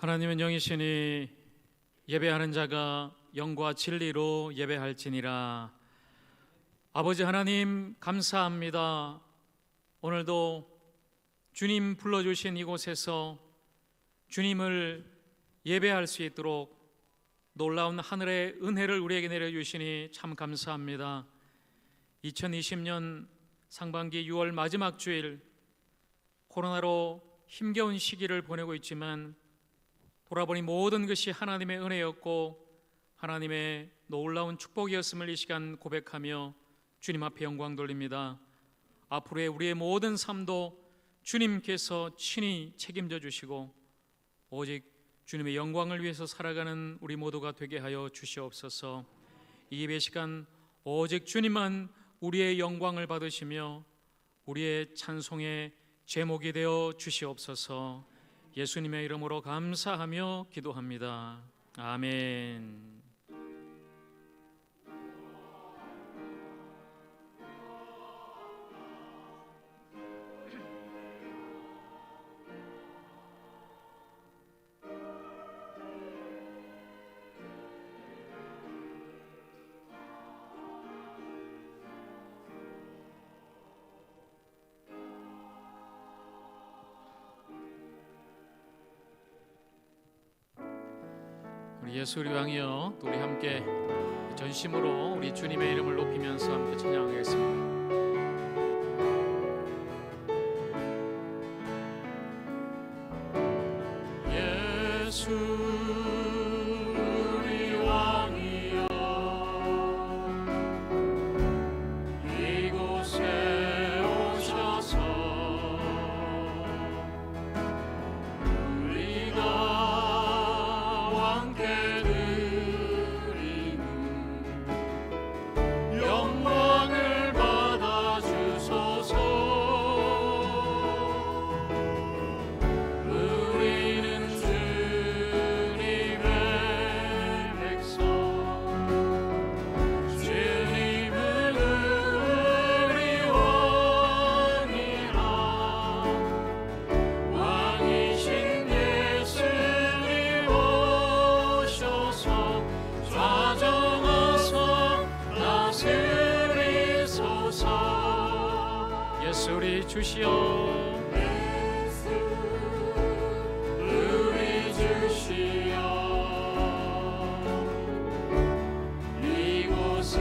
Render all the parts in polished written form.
하나님은 영이시니 예배하는 자가 영과 진리로 예배할지니라. 아버지 하나님 감사합니다. 오늘도 주님 불러주신 이곳에서 주님을 예배할 수 있도록 놀라운 하늘의 은혜를 우리에게 내려주시니 참 감사합니다. 2020년 상반기 6월 마지막 주일, 코로나로 힘겨운 시기를 보내고 있지만 돌아보니 모든 것이 하나님의 은혜였고 하나님의 놀라운 축복이었음을 이 시간 고백하며 주님 앞에 영광 돌립니다. 앞으로의 우리의 모든 삶도 주님께서 친히 책임져 주시고 오직 주님의 영광을 위해서 살아가는 우리 모두가 되게 하여 주시옵소서. 이 예배 시간 오직 주님만 우리의 영광을 받으시며 우리의 찬송의 제목이 되어 주시옵소서. 예수님의 이름으로 감사하며 기도합니다. 아멘. 우리 예수를 향하여 또 우리 함께 전심으로 우리 주님의 이름을 높이면서 함께 찬양하겠습니다. 예수 우리 주시오. 예수 우리 주시오. 이곳에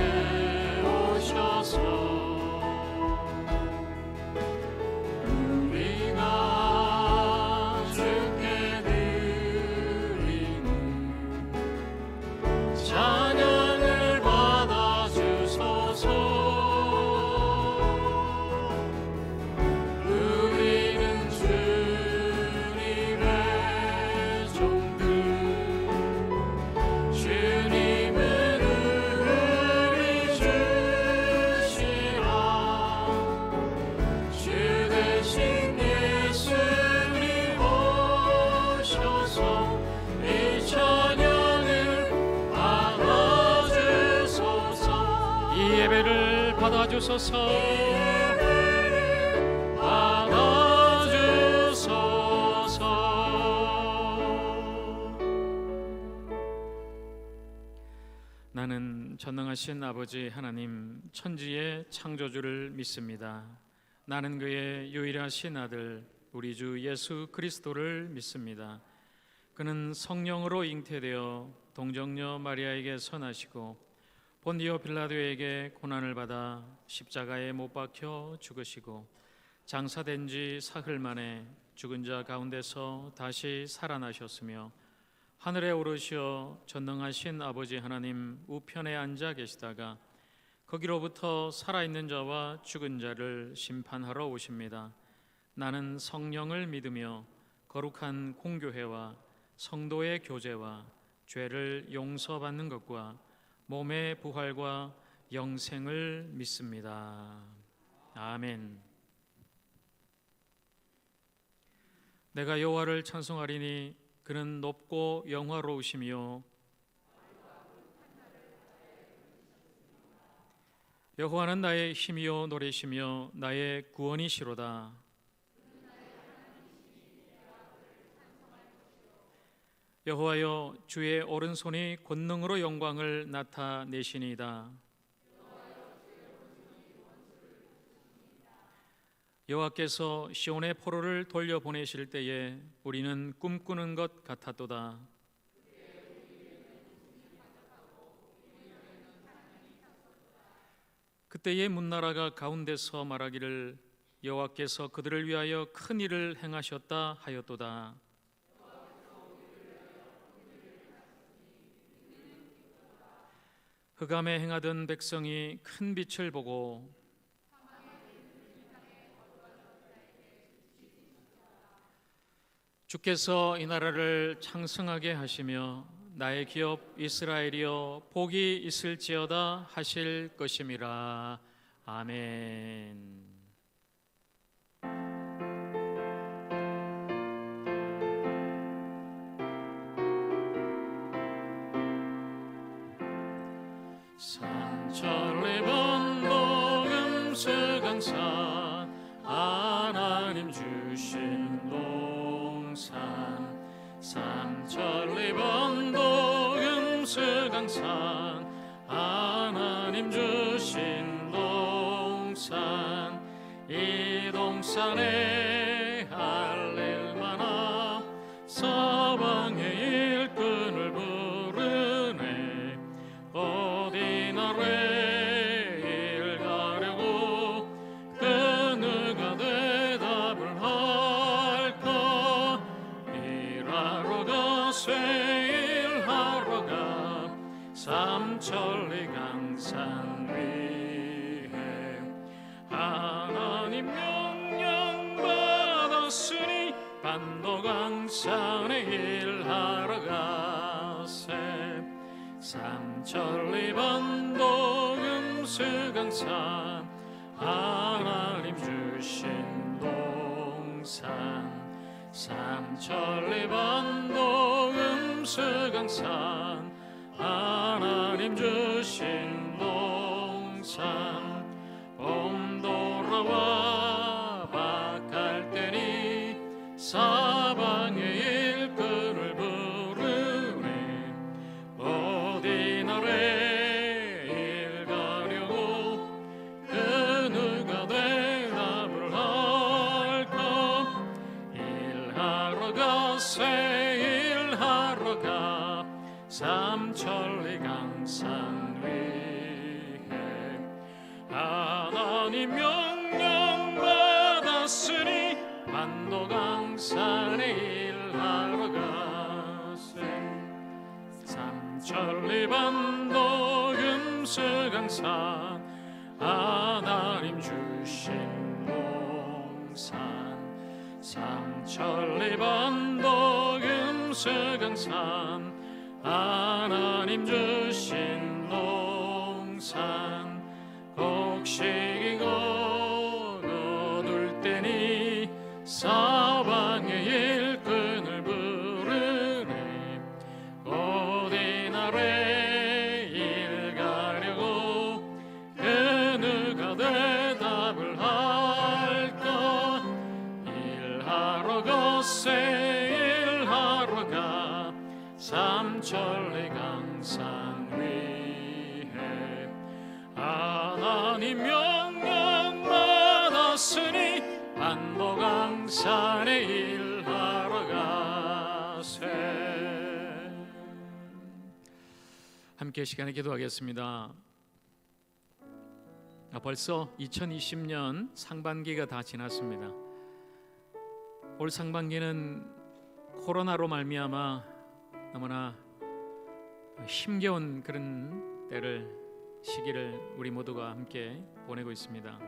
오셔서 우리가 주께 드리는 찬양을 받아 주소서. 예배를 받아주소서. 나는 전능하신 아버지 하나님 천지의 창조주를 믿습니다. 나는 그의 유일하신 아들 우리 주 예수 그리스도를 믿습니다. 그는 성령으로 잉태되어 동정녀 마리아에게 선하시고 본디오 빌라도에게 고난을 받아 십자가에 못 박혀 죽으시고 장사된 지 사흘 만에 죽은 자 가운데서 다시 살아나셨으며 하늘에 오르시어 전능하신 아버지 하나님 우편에 앉아 계시다가 거기로부터 살아있는 자와 죽은 자를 심판하러 오십니다. 나는 성령을 믿으며 거룩한 공교회와 성도의 교제와 죄를 용서받는 것과 몸의 부활과 영생을 믿습니다. 아멘. 내가 여호와를 찬송하리니 그는 높고 영화로우시며 여호와는 나의 힘이요 노래시며 나의 구원이시로다. 여호와여, 주의 오른손이 권능으로 영광을 나타내시니이다. 여호와께서 시온의 포로를 돌려보내실 때에 우리는 꿈꾸는 것 같았도다. 그때의 문나라가 가운데서 말하기를 여호와께서 그들을 위하여 큰 일을 행하셨다 하였도다. 흑암에 행하던 백성이 큰 빛을 보고 주께서 이 나라를 창성하게 하시며 나의 기업 이스라엘이여 복이 있을지어다 하실 것임이라. 아멘. 산천리번 녹음수강산 하나님 주신 동산 삼천리번 녹음수강산 하나님 주신 동산 이 동산에 할렐 많아 사방의 일꾼을 부르네 어디 나라에 일 가려고 그 누가 대답을 할까 일하러 가세 일하러 가 삼천리 강산 위에 하나님 명령 받았으니 반도강산에 일하러 가세 삼천리 반도금수강산 하나님 주신 동산 삼천리 반도금수강산 하나님 주신 동산 봄 돌아와 밭갈 때니 사방의 일꾼을 부르네 어디 나라에 일 가려고 그 누가 대답을 할까 일하러 가세 일하러 가 삼천리 강산 위에 하나님 명령 받았으니 반도강산에 일하러 가세 삼천리 반도금수강산 하나님 주신 동산 삼천리 반도금수강산 하나님 주신 동산 곡식이 거둘 때니 사방의 일꾼을 부르네 어디 나라에 일 가려고 그 누가 대답을 할까 일하러 가세 일하러 가 삼천리 강산 위에 하나님 명령 받았으니 반도강산에 일하러 가세. 함께 시간에 기도하겠습니다. 벌써 2020년 상반기가 다 지났습니다. 올 상반기는 코로나로 말미암아 너무나 힘겨운 그런 시기를 우리 모두가 함께 보내고 있습니다.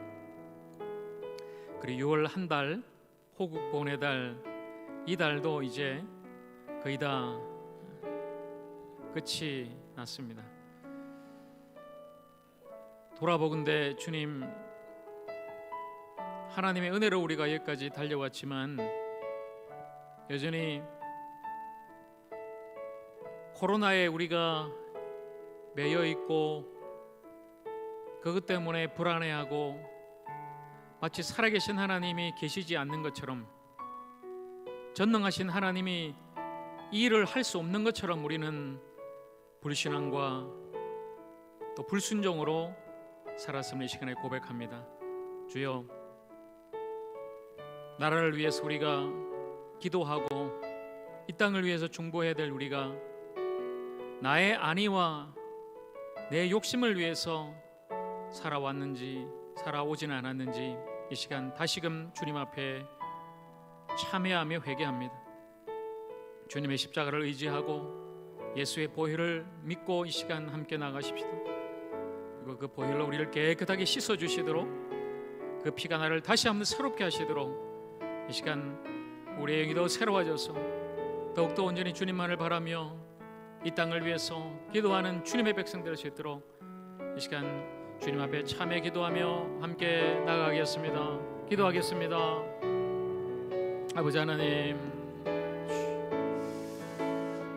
그리고 6월 한 달, 호국 보훈의 달, 이 달도 이제 거의 다 끝이 났습니다. 돌아보건대 주님, 하나님의 은혜로 우리가 여기까지 달려왔지만 여전히 코로나에 우리가 매여 있고 그것 때문에 불안해하고 마치 살아계신 하나님이 계시지 않는 것처럼 전능하신 하나님이 이 일을 할 수 없는 것처럼 우리는 불신앙과 또 불순종으로 살았음을 이 시간에 고백합니다. 주여, 나라를 위해서 우리가 기도하고 이 땅을 위해서 중보해야 될 우리가 나의 안위와 내 욕심을 위해서 살아왔는지 살아오진 않았는지 이 시간 다시금 주님 앞에 참회하며 회개합니다. 주님의 십자가를 의지하고 예수의 보혈을 믿고 이 시간 함께 나가십시다. 그리고 그 보혈로 우리를 깨끗하게 씻어주시도록, 그 피가 나를 다시 한번 새롭게 하시도록 이 시간 우리의 영이 새로워져서 더욱더 온전히 주님만을 바라며 이 땅을 위해서 기도하는 주님의 백성될 수 있도록 이 시간 주님 앞에 참회 기도하며 함께 나가겠습니다. 기도하겠습니다. 아버지 하나님,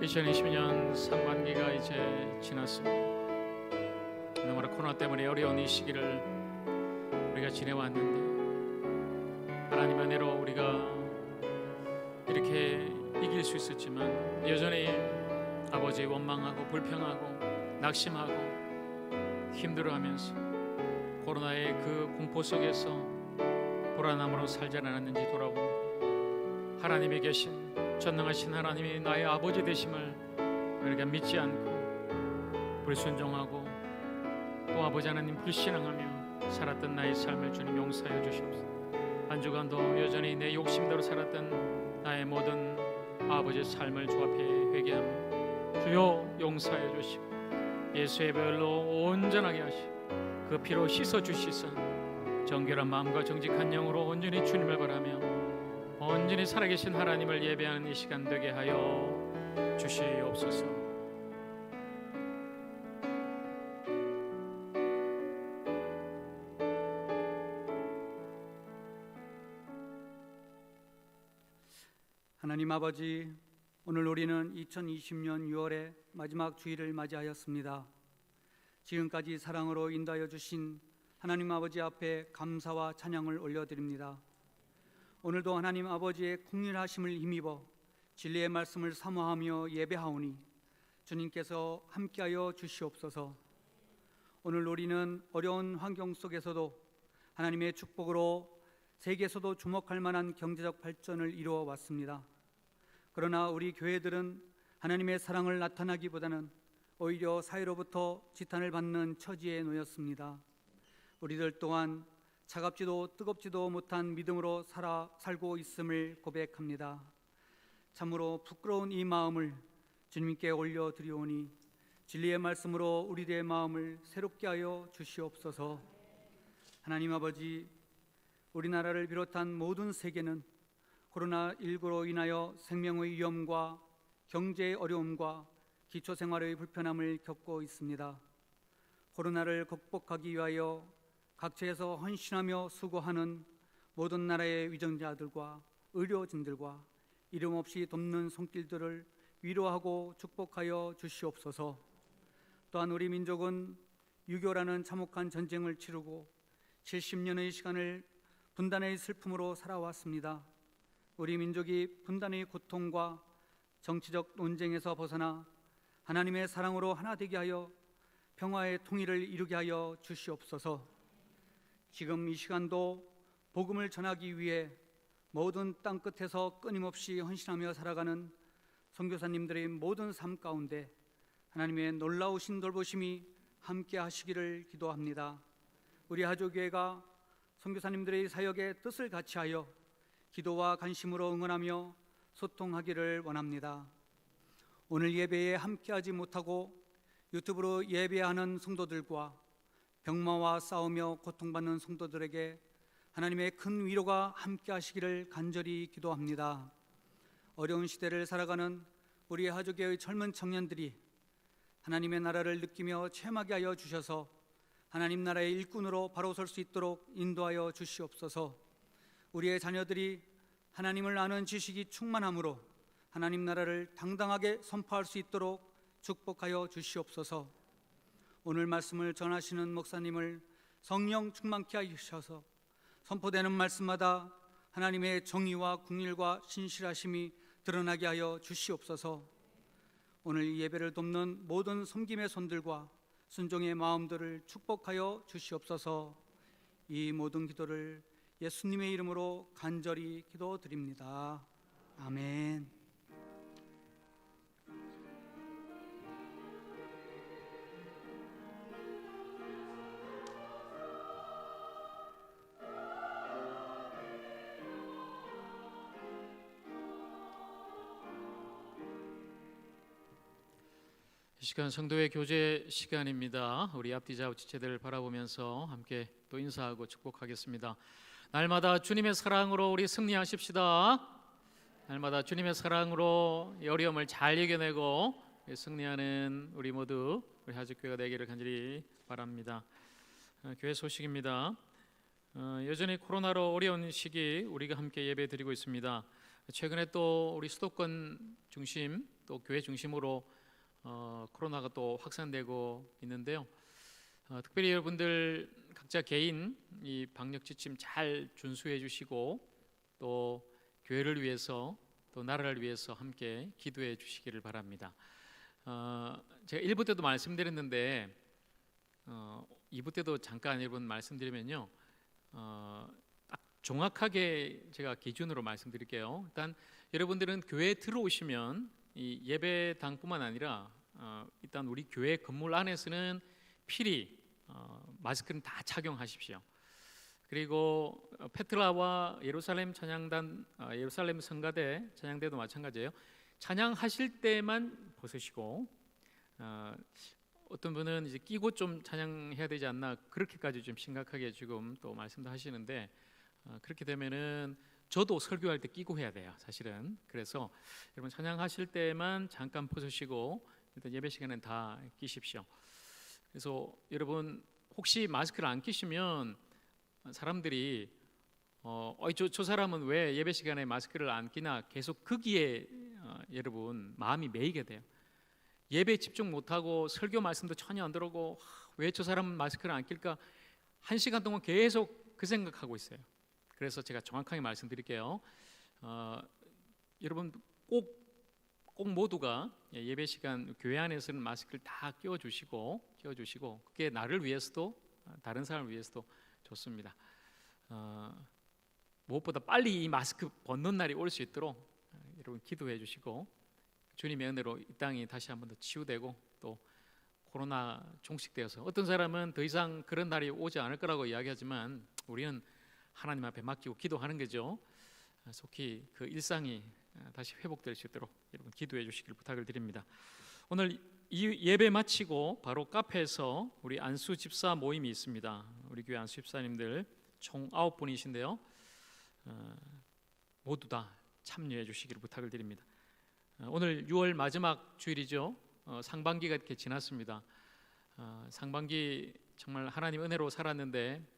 2020년 상반기가 이제 지났습니다. 너무나 코로나 때문에 어려운 이 시기를 우리가 지내왔는데 하나님 은혜로 우리가 이렇게 이길 수 있었지만 여전히 아버지 원망하고 불평하고 낙심하고 힘들어하면서 코로나의 그 공포 속에서 불안함으로 살지 않았는지 돌아보고 하나님이 계신 전능하신 하나님이 나의 아버지 되심을 우리가 믿지 않고 불순종하고 또 아버지 하나님 불신앙하며 살았던 나의 삶을 주님 용서하여 주시옵소서. 한 주간도 여전히 내 욕심대로 살았던 나의 모든 아버지의 삶을 주 앞에 회개하며 주여 용서하여 주시고 예수의 보혈로 온전하게 하시고 그 피로 씻어 주시사 정결한 마음과 정직한 영으로 온전히 주님을 바라며 온전히 살아계신 하나님을 예배하는 이 시간 되게 하여 주시옵소서. 하나님 아버지, 오늘 우리는 2020년 6월의 마지막 주일을 맞이하였습니다. 지금까지 사랑으로 인도하여 주신 하나님 아버지 앞에 감사와 찬양을 올려드립니다. 오늘도 하나님 아버지의 국률하심을 힘입어 진리의 말씀을 사모하며 예배하오니 주님께서 함께하여 주시옵소서. 오늘 우리는 어려운 환경 속에서도 하나님의 축복으로 세계에서도 주목할 만한 경제적 발전을 이루어 왔습니다. 그러나 우리 교회들은 하나님의 사랑을 나타나기보다는 오히려 사회로부터 지탄을 받는 처지에 놓였습니다. 우리들 또한 차갑지도 뜨겁지도 못한 믿음으로 살고 있음을 고백합니다. 참으로 부끄러운 이 마음을 주님께 올려드리오니 진리의 말씀으로 우리들의 마음을 새롭게 하여 주시옵소서. 하나님 아버지, 우리나라를 비롯한 모든 세계는 코로나19로 인하여 생명의 위험과 경제의 어려움과 기초생활의 불편함을 겪고 있습니다. 코로나를 극복하기 위하여 각처에서 헌신하며 수고하는 모든 나라의 위정자들과 의료진들과 이름 없이 돕는 손길들을 위로하고 축복하여 주시옵소서. 또한 우리 민족은 유교라는 참혹한 전쟁을 치르고 70년의 시간을 분단의 슬픔으로 살아왔습니다. 우리 민족이 분단의 고통과 정치적 논쟁에서 벗어나 하나님의 사랑으로 하나 되게 하여 평화의 통일을 이루게 하여 주시옵소서. 지금 이 시간도 복음을 전하기 위해 모든 땅끝에서 끊임없이 헌신하며 살아가는 선교사님들의 모든 삶 가운데 하나님의 놀라우신 돌보심이 함께 하시기를 기도합니다. 우리 하조교회가 선교사님들의 사역에 뜻을 같이하여 기도와 관심으로 응원하며 소통하기를 원합니다. 오늘 예배에 함께하지 못하고 유튜브로 예배하는 성도들과 병마와 싸우며 고통받는 성도들에게 하나님의 큰 위로가 함께 하시기를 간절히 기도합니다. 어려운 시대를 살아가는 우리 하조교의 젊은 청년들이 하나님의 나라를 느끼며 체험하게 하여 주셔서 하나님 나라의 일꾼으로 바로 설 수 있도록 인도하여 주시옵소서. 우리의 자녀들이 하나님을 아는 지식이 충만함으로 하나님 나라를 당당하게 선포할 수 있도록 축복하여 주시옵소서. 오늘 말씀을 전하시는 목사님을 성령 충만케 하셔서 선포되는 말씀마다 하나님의 정의와 긍휼과 신실하심이 드러나게 하여 주시옵소서. 오늘 이 예배를 돕는 모든 섬김의 손들과 순종의 마음들을 축복하여 주시옵소서. 이 모든 기도를 예수님의 이름으로 간절히 기도드립니다. 아멘. 이 시간 성도의 교제 시간입니다. 우리 앞뒤 좌우 지체들을 바라보면서 함께 또 인사하고 축복하겠습니다. 날마다 주님의 사랑으로 우리 승리하십시다. 날마다 주님의 사랑으로 이 어려움을 잘 이겨내고 승리하는 우리 모두 우리 하직교회가 되기를 간절히 바랍니다. 교회 소식입니다. 여전히 코로나로 어려운 시기 우리가 함께 예배드리고 있습니다. 최근에 또 우리 수도권 중심 또 교회 중심으로 코로나가 또 확산되고 있는데요. 특별히 여러분들 각자 개인 이 방역 지침 잘 준수해 주시고 또 교회를 위해서 또 나라를 위해서 함께 기도해 주시기를 바랍니다. 제가 1부 때도 말씀드렸는데 2부 때도 잠깐 여러분 말씀드리면요. 딱 정확하게 제가 기준으로 말씀드릴게요. 일단 여러분들은 교회에 들어오시면 이 예배당뿐만 아니라 일단 우리 교회 건물 안에서는 필히 마스크는 다 착용하십시오. 그리고 페트라와 예루살렘 찬양단, 예루살렘 성가대 찬양대도 마찬가지예요. 찬양하실 때만 벗으시고 어떤 분은 이제 끼고 좀 찬양해야 되지 않나 그렇게까지 좀 심각하게 지금 또 말씀도 하시는데 그렇게 되면은 저도 설교할 때 끼고 해야 돼요, 사실은. 그래서 여러분 찬양하실 때만 잠깐 벗으시고 일단 예배 시간엔 다 끼십시오. 그래서 여러분 혹시 마스크를 안 끼시면 사람들이 저 사람은 왜 예배 시간에 마스크를 안 끼나 계속 거기에 여러분 마음이 매이게 돼요. 예배에 집중 못하고 설교 말씀도 전혀 안 들어오고 왜 저 사람은 마스크를 안 낄까 1시간 동안 계속 그 생각하고 있어요. 그래서 제가 정확하게 말씀드릴게요. 여러분 꼭 모두가 예배 시간 교회 안에서는 마스크를 다 끼워주시고 그게 나를 위해서도 다른 사람을 위해서도 좋습니다. 무엇보다 빨리 이 마스크 벗는 날이 올 수 있도록 여러분 기도해 주시고 주님의 은혜로 이 땅이 다시 한번 더 치유되고 또 코로나 종식되어서 어떤 사람은 더 이상 그런 날이 오지 않을 거라고 이야기하지만 우리는 하나님 앞에 맡기고 기도하는 거죠. 속히 그 일상이 다시 회복될 수 있도록 여러분 기도해 주시길 부탁을 드립니다. 오늘 이 예배 마치고 바로 카페에서 우리 안수 집사 모임이 있습니다. 우리 교회 안수 집사님들 총 9분이신데요. 모두 다 참여해 주시기를 부탁을 드립니다. 오늘 6월 마지막 주일이죠. 상반기가 이렇게 지났습니다. 상반기 정말 하나님 은혜로 살았는데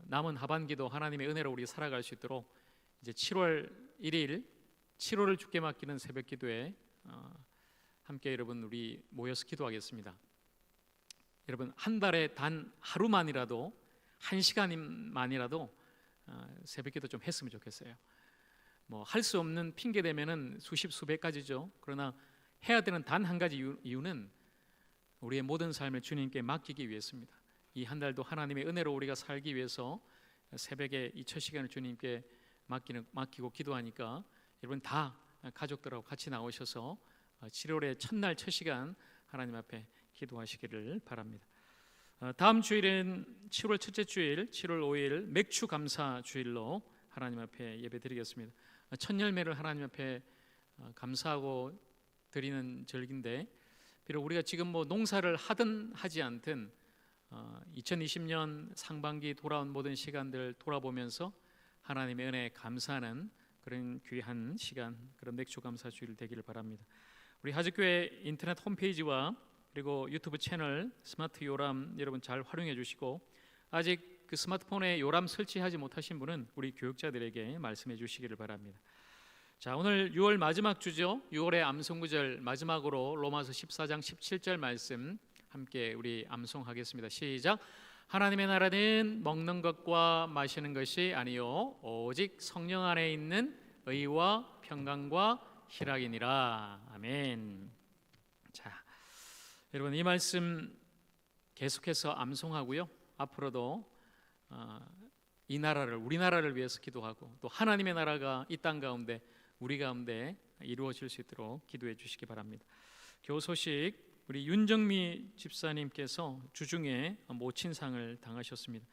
남은 하반기도 하나님의 은혜로 우리 살아갈 수 있도록 이제 7월 1일 7월을 주께 맡기는 새벽 기도에 함께 여러분 우리 모여서 기도하겠습니다. 여러분 한 달에 단 하루만이라도 1시간만이라도 새벽 기도 좀 했으면 좋겠어요. 뭐 할 수 없는 핑계 대면은 수십 수백 가지죠. 그러나 해야 되는 단 한 가지 이유는 우리의 모든 삶을 주님께 맡기기 위해서입니다. 이 한 달도 하나님의 은혜로 우리가 살기 위해서 새벽에 이 첫 시간을 주님께 맡기고 기도하니까 여러분 다 가족들하고 같이 나오셔서 7월의 첫날 첫 시간 하나님 앞에 기도하시기를 바랍니다. 다음 주일은 7월 첫째 주일 7월 5일 맥주 감사 주일로 하나님 앞에 예배드리겠습니다. 첫 열매를 하나님 앞에 감사하고 드리는 절기인데 비록 우리가 지금 뭐 농사를 하든 하지 않든 2020년 상반기 돌아온 모든 시간들 돌아보면서 하나님의 은혜에 감사하는 그런 귀한 시간, 그런 맥주 감사 주일 되기를 바랍니다. 우리 하직교회 인터넷 홈페이지와 그리고 유튜브 채널 스마트 요람 여러분 잘 활용해 주시고 아직 그 스마트폰에 요람 설치하지 못하신 분은 우리 교육자들에게 말씀해 주시기를 바랍니다. 자, 오늘 6월 마지막 주죠. 6월의 암송구절 마지막으로 로마서 14장 17절 말씀 함께 우리 암송하겠습니다. 시작. 하나님의 나라는 먹는 것과 마시는 것이 아니요 오직 성령 안에 있는 의와 평강과 희락이니라. 아멘. 자, 여러분 이 말씀 계속해서 암송하고요. 앞으로도 이 나라를, 우리나라를 위해서 기도하고 또 하나님의 나라가 이 땅 가운데 우리 가운데 이루어질 수 있도록 기도해 주시기 바랍니다. 교우 소식, 우리 윤정미 집사님께서 주중에 모친상을 당하셨습니다.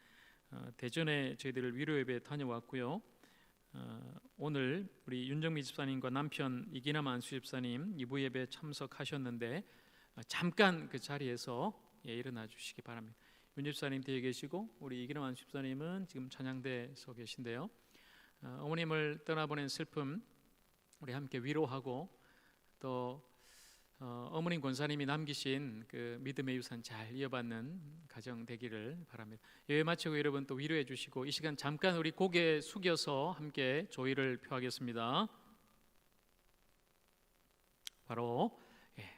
대전에 저희들 위로 예배 다녀왔고요. 오늘 우리 윤정미 집사님과 남편 이기남 안수 집사님 2부 예배 참석하셨는데 잠깐 그 자리에서 일어나 주시기 바랍니다. 윤 집사님 뒤에 계시고 우리 이기남 안수 집사님은 지금 찬양대에 계신데요. 어머님을 떠나보낸 슬픔 우리 함께 위로하고 또 어머님 권사님이 남기신 그 믿음의 유산 잘 이어받는 가정 되기를 바랍니다. 예배 마치고 여러분 또 위로해 주시고 이 시간 잠깐 우리 고개 숙여서 함께 조의를 표하겠습니다. 바로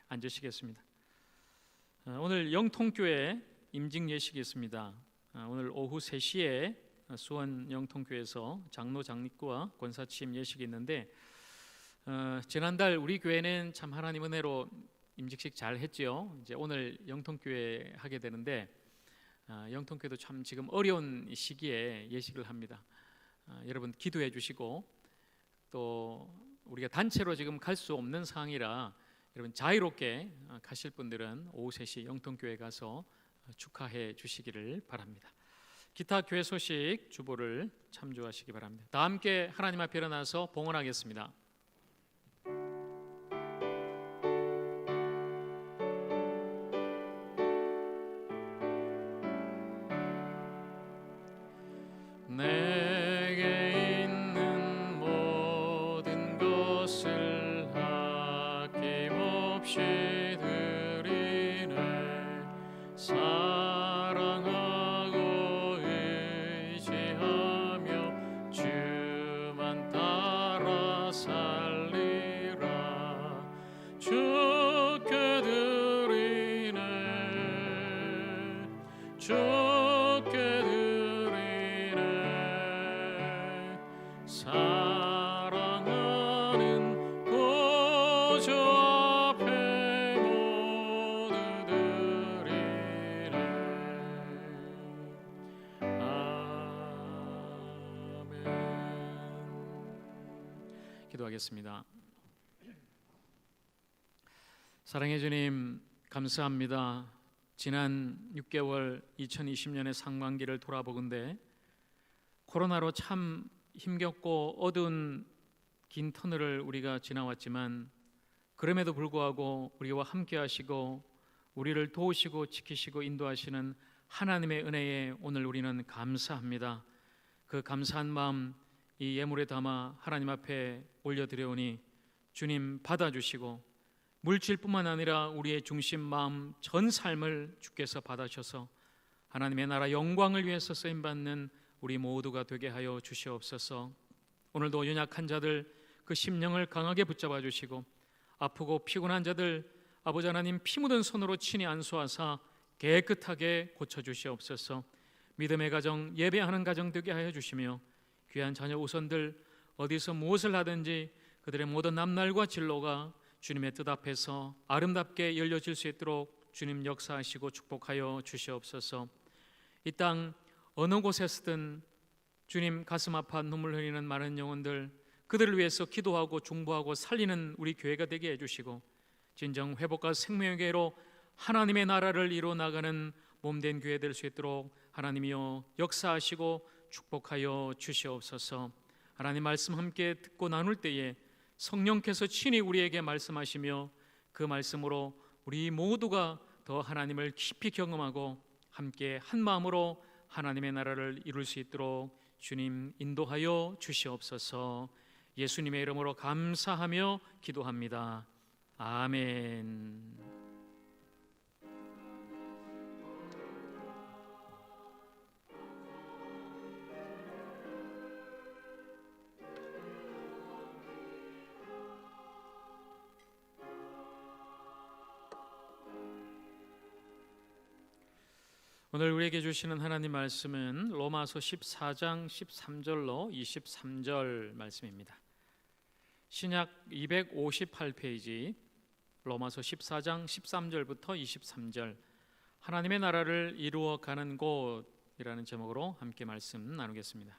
앉으시겠습니다. 오늘 영통교회 임직 예식이 있습니다. 오늘 오후 3시에 수원 영통교회에서 장로 장립과 권사 취임 예식이 있는데 지난달 우리 교회는 참 하나님 은혜로 임직식 잘 했죠. 이제 오늘 영통교회 하게 되는데 영통교회도 참 지금 어려운 시기에 예식을 합니다. 여러분 기도해 주시고 또 우리가 단체로 지금 갈 수 없는 상황이라 여러분 자유롭게 가실 분들은 오후 3시 영통교회 가서 축하해 주시기를 바랍니다. 기타 교회 소식 주보를 참조하시기 바랍니다. 다 함께 하나님 앞에 일어나서 봉헌하겠습니다. 내게 있는 모든 것을 아낌없이 드리네. 사랑하고 의지하며 주만 따라 살리라. 주께 드리네. 주께 사랑하는 구주 앞에 모두 드리네. 아멘. 기도하겠습니다. 사랑해 주님 감사합니다. 지난 6개월 2020년의 상반기를 돌아보건대 코로나로 참 힘겹고 어두운 긴 터널을 우리가 지나왔지만 그럼에도 불구하고 우리와 함께 하시고 우리를 도우시고 지키시고 인도하시는 하나님의 은혜에 오늘 우리는 감사합니다. 그 감사한 마음 이 예물에 담아 하나님 앞에 올려드려오니 주님 받아주시고 물질뿐만 아니라 우리의 중심 마음 전 삶을 주께서 받아셔서 하나님의 나라 영광을 위해서 쓰임받는 우리 모두가 되게 하여 주시옵소서. 오늘도 연약한 자들 그 심령을 강하게 붙잡아 주시고 아프고 피곤한 자들 아버지 하나님 피 묻은 손으로 친히 안수하사 깨끗하게 고쳐 주시옵소서. 믿음의 가정 예배하는 가정 되게 하여 주시며 귀한 자녀 우선들 어디서 무엇을 하든지 그들의 모든 남날과 진로가 주님의 뜻 앞에서 아름답게 열려질 수 있도록 주님 역사하시고 축복하여 주시옵소서. 이 땅 어느 곳에서든 주님 가슴 아파 눈물 흘리는 많은 영혼들 그들을 위해서 기도하고 중보하고 살리는 우리 교회가 되게 해주시고 진정 회복과 생명의 교회로 하나님의 나라를 이루어 나가는 몸된 교회 될 수 있도록 하나님이여 역사하시고 축복하여 주시옵소서. 하나님 말씀 함께 듣고 나눌 때에 성령께서 친히 우리에게 말씀하시며 그 말씀으로 우리 모두가 더 하나님을 깊이 경험하고 함께 한 마음으로 하나님의 나라를 이룰 수 있도록 주님 인도하여 주시옵소서. 예수님의 이름으로 감사하며 기도합니다. 아멘. 오늘 우리에게 주시는 하나님 말씀은 로마서 14장 13절로 23절 말씀입니다. 신약 258페이지 로마서 14장 13절부터 23절 하나님의 나라를 이루어가는 곳이라는 제목으로 함께 말씀 나누겠습니다.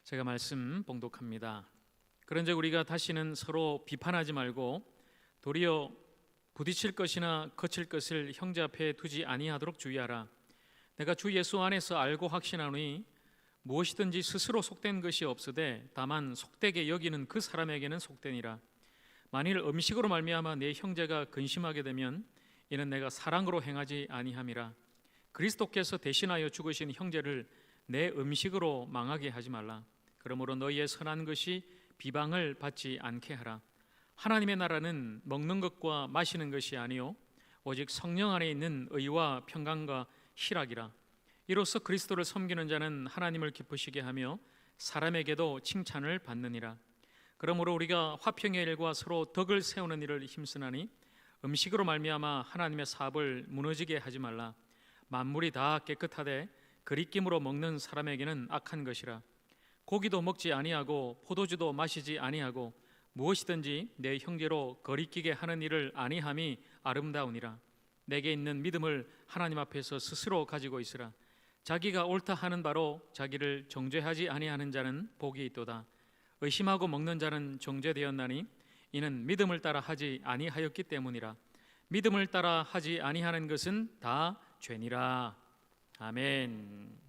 제가 말씀 봉독합니다. 그런즉 우리가 다시는 서로 비판하지 말고 도리어 부딪힐 것이나 거칠 것을 형제 앞에 두지 아니하도록 주의하라. 내가 주 예수 안에서 알고 확신하노니 무엇이든지 스스로 속된 것이 없으되 다만 속되게 여기는 그 사람에게는 속되니라. 만일 음식으로 말미암아 내 형제가 근심하게 되면 이는 내가 사랑으로 행하지 아니함이라. 그리스도께서 대신하여 죽으신 형제를 내 음식으로 망하게 하지 말라. 그러므로 너희의 선한 것이 비방을 받지 않게 하라. 하나님의 나라는 먹는 것과 마시는 것이 아니요 오직 성령 안에 있는 의와 평강과 희락이라. 이로써 그리스도를 섬기는 자는 하나님을 기쁘시게 하며 사람에게도 칭찬을 받느니라. 그러므로 우리가 화평의 일과 서로 덕을 세우는 일을 힘쓰나니 음식으로 말미암아 하나님의 사업을 무너지게 하지 말라. 만물이 다 깨끗하되 그리낌으로 먹는 사람에게는 악한 것이라. 고기도 먹지 아니하고 포도주도 마시지 아니하고 무엇이든지 내 형제로 거리끼게 하는 일을 아니함이 아름다우니라. 내게 있는 믿음을 하나님 앞에서 스스로 가지고 있으라. 자기가 옳다 하는 바로 자기를 정죄하지 아니하는 자는 복이 있도다. 의심하고 먹는 자는 정죄되었나니 이는 믿음을 따라 하지 아니하였기 때문이라. 믿음을 따라 하지 아니하는 것은 다 죄니라. 아멘.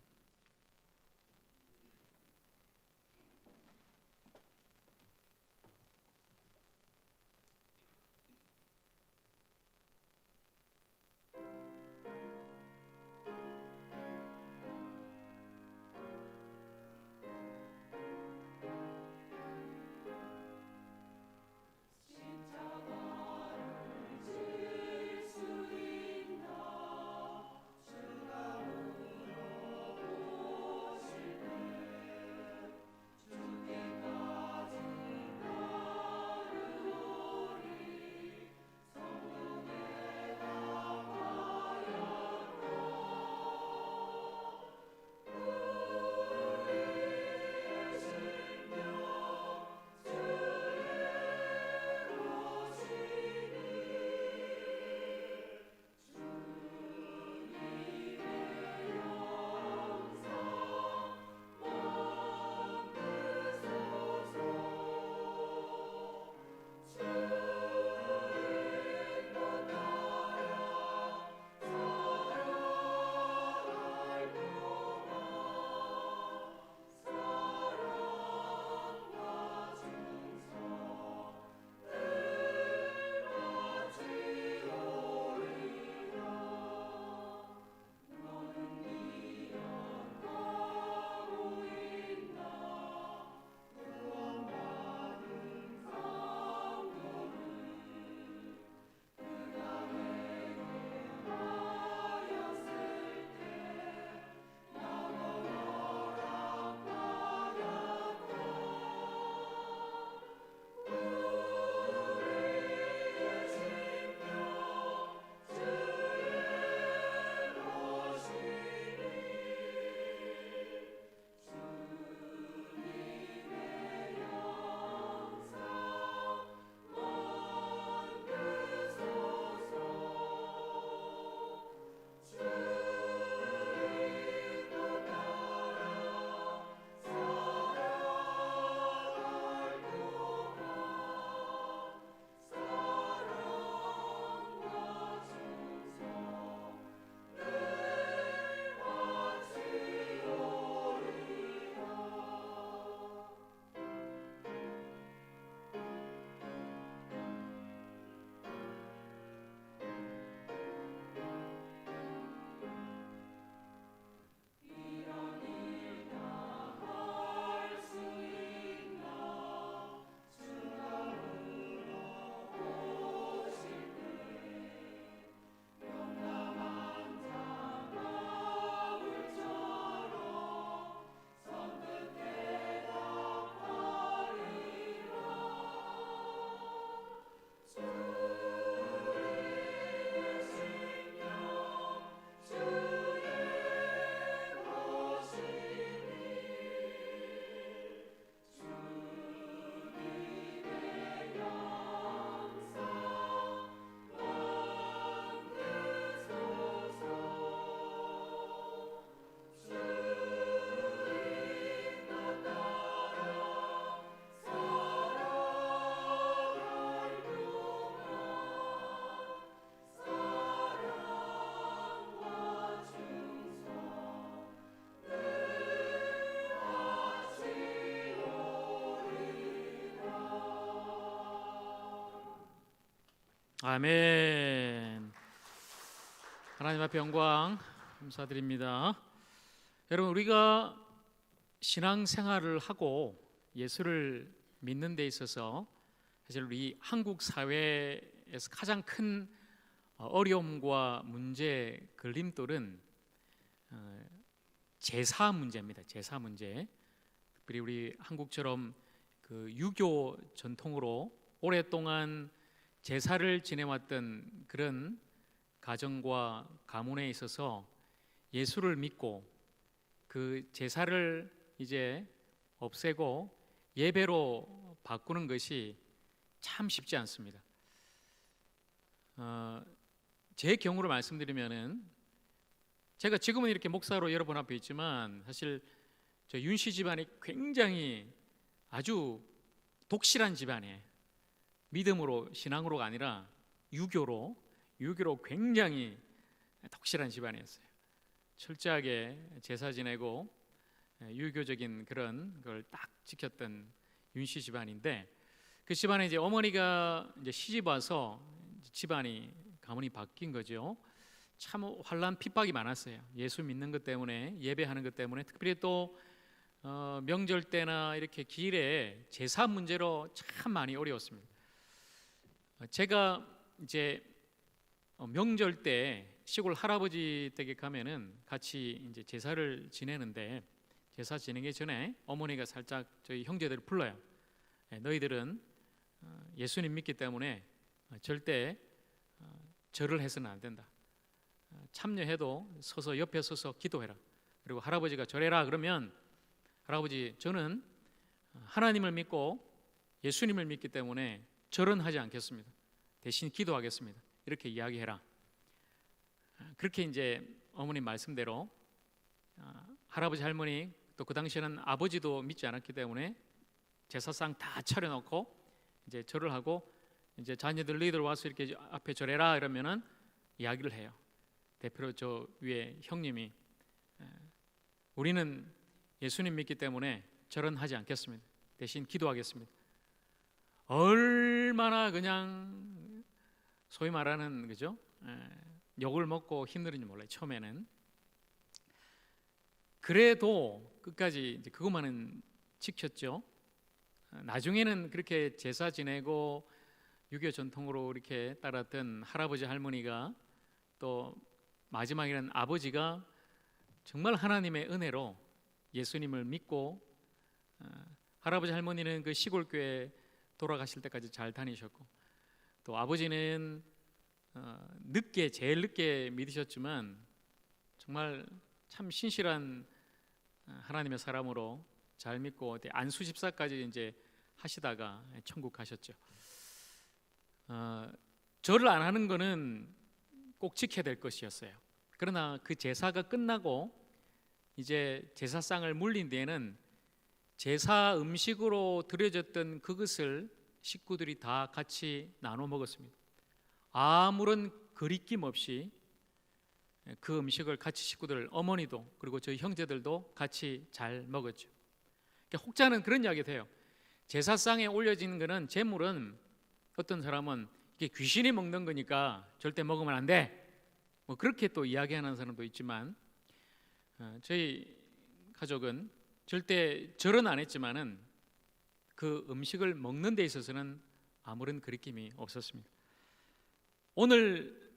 아멘. 하나님 앞에 영광 감사드립니다. 여러분, 우리가 신앙생활을 하고 예수를 믿는 데 있어서 사실 우리 한국 사회에서 가장 큰 어려움과 문제, 걸림돌은 제사 문제입니다. 제사 문제. 특별히 우리 한국처럼 그 유교 전통으로 오랫동안 제사를 지내왔던 그런 가정과 가문에 있어서 예수를 믿고 그 제사를 이제 없애고 예배로 바꾸는 것이 참 쉽지 않습니다. 제 경우를 말씀드리면은, 제가 지금은 이렇게 목사로 여러분 앞에 있지만 사실 저 윤씨 집안이 굉장히 아주 독실한 집안이에요. 믿음으로, 신앙으로가 아니라 유교로 굉장히 독실한 집안이었어요. 철저하게 제사 지내고 유교적인 그런 걸 딱 지켰던 윤씨 집안인데, 그 집안에 이제 어머니가 이제 시집 와서 집안이 가문이 바뀐 거죠. 참 환난 핍박이 많았어요. 예수 믿는 것 때문에, 예배하는 것 때문에, 특별히 또 명절 때나 이렇게 기일에 제사 문제로 참 많이 어려웠습니다. 제가 이제 명절 때 시골 할아버지 댁에 가면은 같이 이제 제사를 지내는데, 제사 지내기 전에 어머니가 살짝 저희 형제들을 불러요. 너희들은 예수님 믿기 때문에 절대 절을 해서는 안 된다. 참여해도 서서 옆에 서서 기도해라. 그리고 할아버지가 절해라 그러면, 할아버지, 저는 하나님을 믿고 예수님을 믿기 때문에 절은 하지 않겠습니다. 대신 기도하겠습니다. 이렇게 이야기해라. 그렇게 이제 어머님 말씀대로 할아버지, 할머니, 또 그 당시에는 아버지도 믿지 않았기 때문에 제사상 다 차려놓고 이제 절을 하고, 이제 자녀들 너희들 와서 이렇게 앞에 절해라 이러면은 이야기를 해요. 대표로 저 위에 형님이, 우리는 예수님 믿기 때문에 절은 하지 않겠습니다. 대신 기도하겠습니다. 얼마나 그냥 소위 말하는 그죠? 욕을 먹고 힘들은지 몰라요. 처음에는. 그래도 끝까지 이제 그것만은 지켰죠. 나중에는 그렇게 제사 지내고 유교 전통으로 이렇게 따랐던 할아버지, 할머니가, 또 마지막에는 아버지가 정말 하나님의 은혜로 예수님을 믿고, 할아버지, 할머니는 그 시골교회 돌아가실 때까지 잘 다니셨고, 또 아버지는 제일 늦게 믿으셨지만 정말 참 신실한 하나님의 사람으로 잘 믿고 안수 집사까지 이제 하시다가 천국 가셨죠. 절을 안 하는 거는 꼭 지켜야 될 것이었어요. 그러나 그 제사가 끝나고 이제 제사상을 물린 뒤에는 제사 음식으로 드려졌던 그것을 식구들이 다 같이 나눠 먹었습니다. 아무런 거리낌 없이 그 음식을 같이 식구들, 어머니도 그리고 저희 형제들도 같이 잘 먹었죠. 그러니까 혹자는 그런 이야기도 해요. 제사상에 올려진 거는, 제물은 어떤 사람은 이게 귀신이 먹는 거니까 절대 먹으면 안 돼, 뭐 그렇게 또 이야기하는 사람도 있지만, 저희 가족은 절대 절은 안 했지만은 그 음식을 먹는 데 있어서는 아무런 거리낌이 없었습니다. 오늘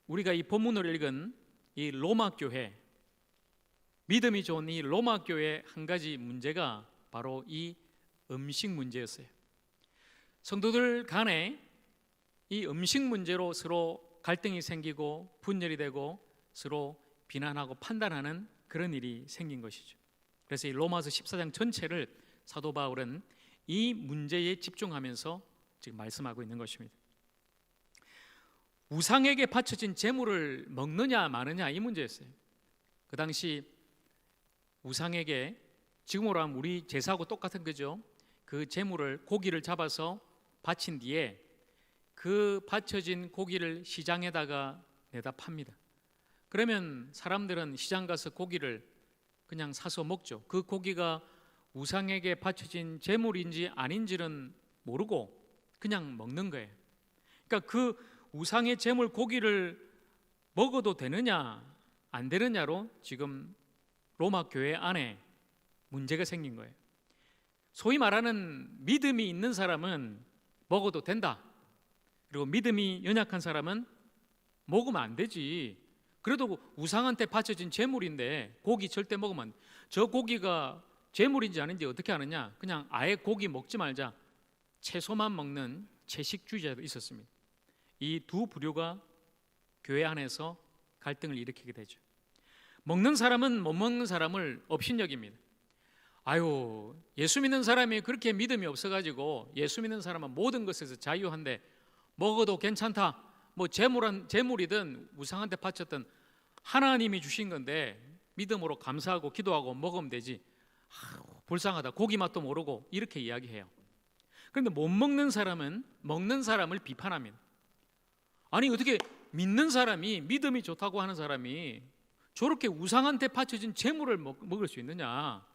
우리가 이 본문을 읽은 이 로마 교회, 믿음이 좋은 이 로마 교회의 한 가지 문제가 바로 이 음식 문제였어요. 성도들 간에 이 음식 문제로 서로 갈등이 생기고 분열이 되고 서로 비난하고 판단하는 그런 일이 생긴 것이죠. 그래서 이 로마서 14장 전체를 사도 바울은 이 문제에 집중하면서 지금 말씀하고 있는 것입니다. 우상에게 바쳐진 제물을 먹느냐 마느냐, 이 문제였어요. 그 당시 우상에게, 지금으로 하면 우리 제사하고 똑같은 거죠. 그 제물을, 고기를 잡아서 바친 뒤에 그 바쳐진 고기를 시장에다가 내다 팝니다. 그러면 사람들은 시장 가서 고기를 그냥 사서 먹죠. 그 고기가 우상에게 바쳐진 제물인지 아닌지는 모르고 그냥 먹는 거예요. 그러니까 그 우상의 제물 고기를 먹어도 되느냐 안 되느냐로 지금 로마 교회 안에 문제가 생긴 거예요. 소위 말하는 믿음이 있는 사람은 먹어도 된다. 그리고 믿음이 연약한 사람은 먹으면 안 되지. 그래도 우상한테 바쳐진 제물인데 고기 절대 먹으면 안 돼. 저 고기가 제물인지 아닌지 어떻게 아느냐? 그냥 아예 고기 먹지 말자. 채소만 먹는 채식주의자도 있었습니다. 이 두 부류가 교회 안에서 갈등을 일으키게 되죠. 먹는 사람은 못 먹는 사람을 업신여깁니다. 아유, 예수 믿는 사람이 그렇게 믿음이 없어가지고 예수 믿는 사람은 모든 것에서 자유한데 먹어도 괜찮다. 뭐 재물이든 우상한테 바쳤던 하나님이 주신 건데 믿음으로 감사하고 기도하고 먹으면 되지. 불쌍하다. 고기 맛도 모르고 이렇게 이야기해요. 그런데 못 먹는 사람은 먹는 사람을 비판합니다. 아니 어떻게 믿는 사람이 믿음이 좋다고 하는 사람이 저렇게 우상한테 바쳐진 재물을 먹을 수 있느냐?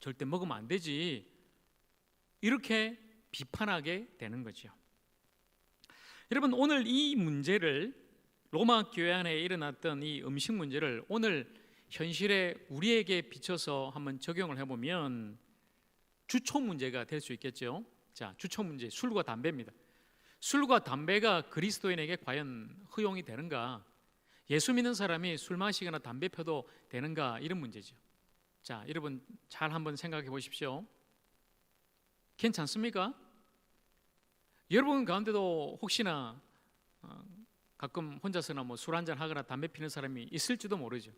절대 먹으면 안 되지. 이렇게 비판하게 되는 거죠. 여러분, 오늘 이 문제를 로마 교회 안에 일어났던 이 음식 문제를 오늘 현실에 우리에게 비춰서 한번 적용을 해보면 주초 문제가 될 수 있겠죠. 자, 주초 문제, 술과 담배입니다. 술과 담배가 그리스도인에게 과연 허용이 되는가? 예수 믿는 사람이 술 마시거나 담배 펴도 되는가? 이런 문제죠. 자, 여러분 잘 한번 생각해 보십시오. 괜찮습니까? 여러분 가운데도 혹시나 가끔 혼자서나 뭐 술 한잔 하거나 담배 피는 사람이 있을지도 모르죠.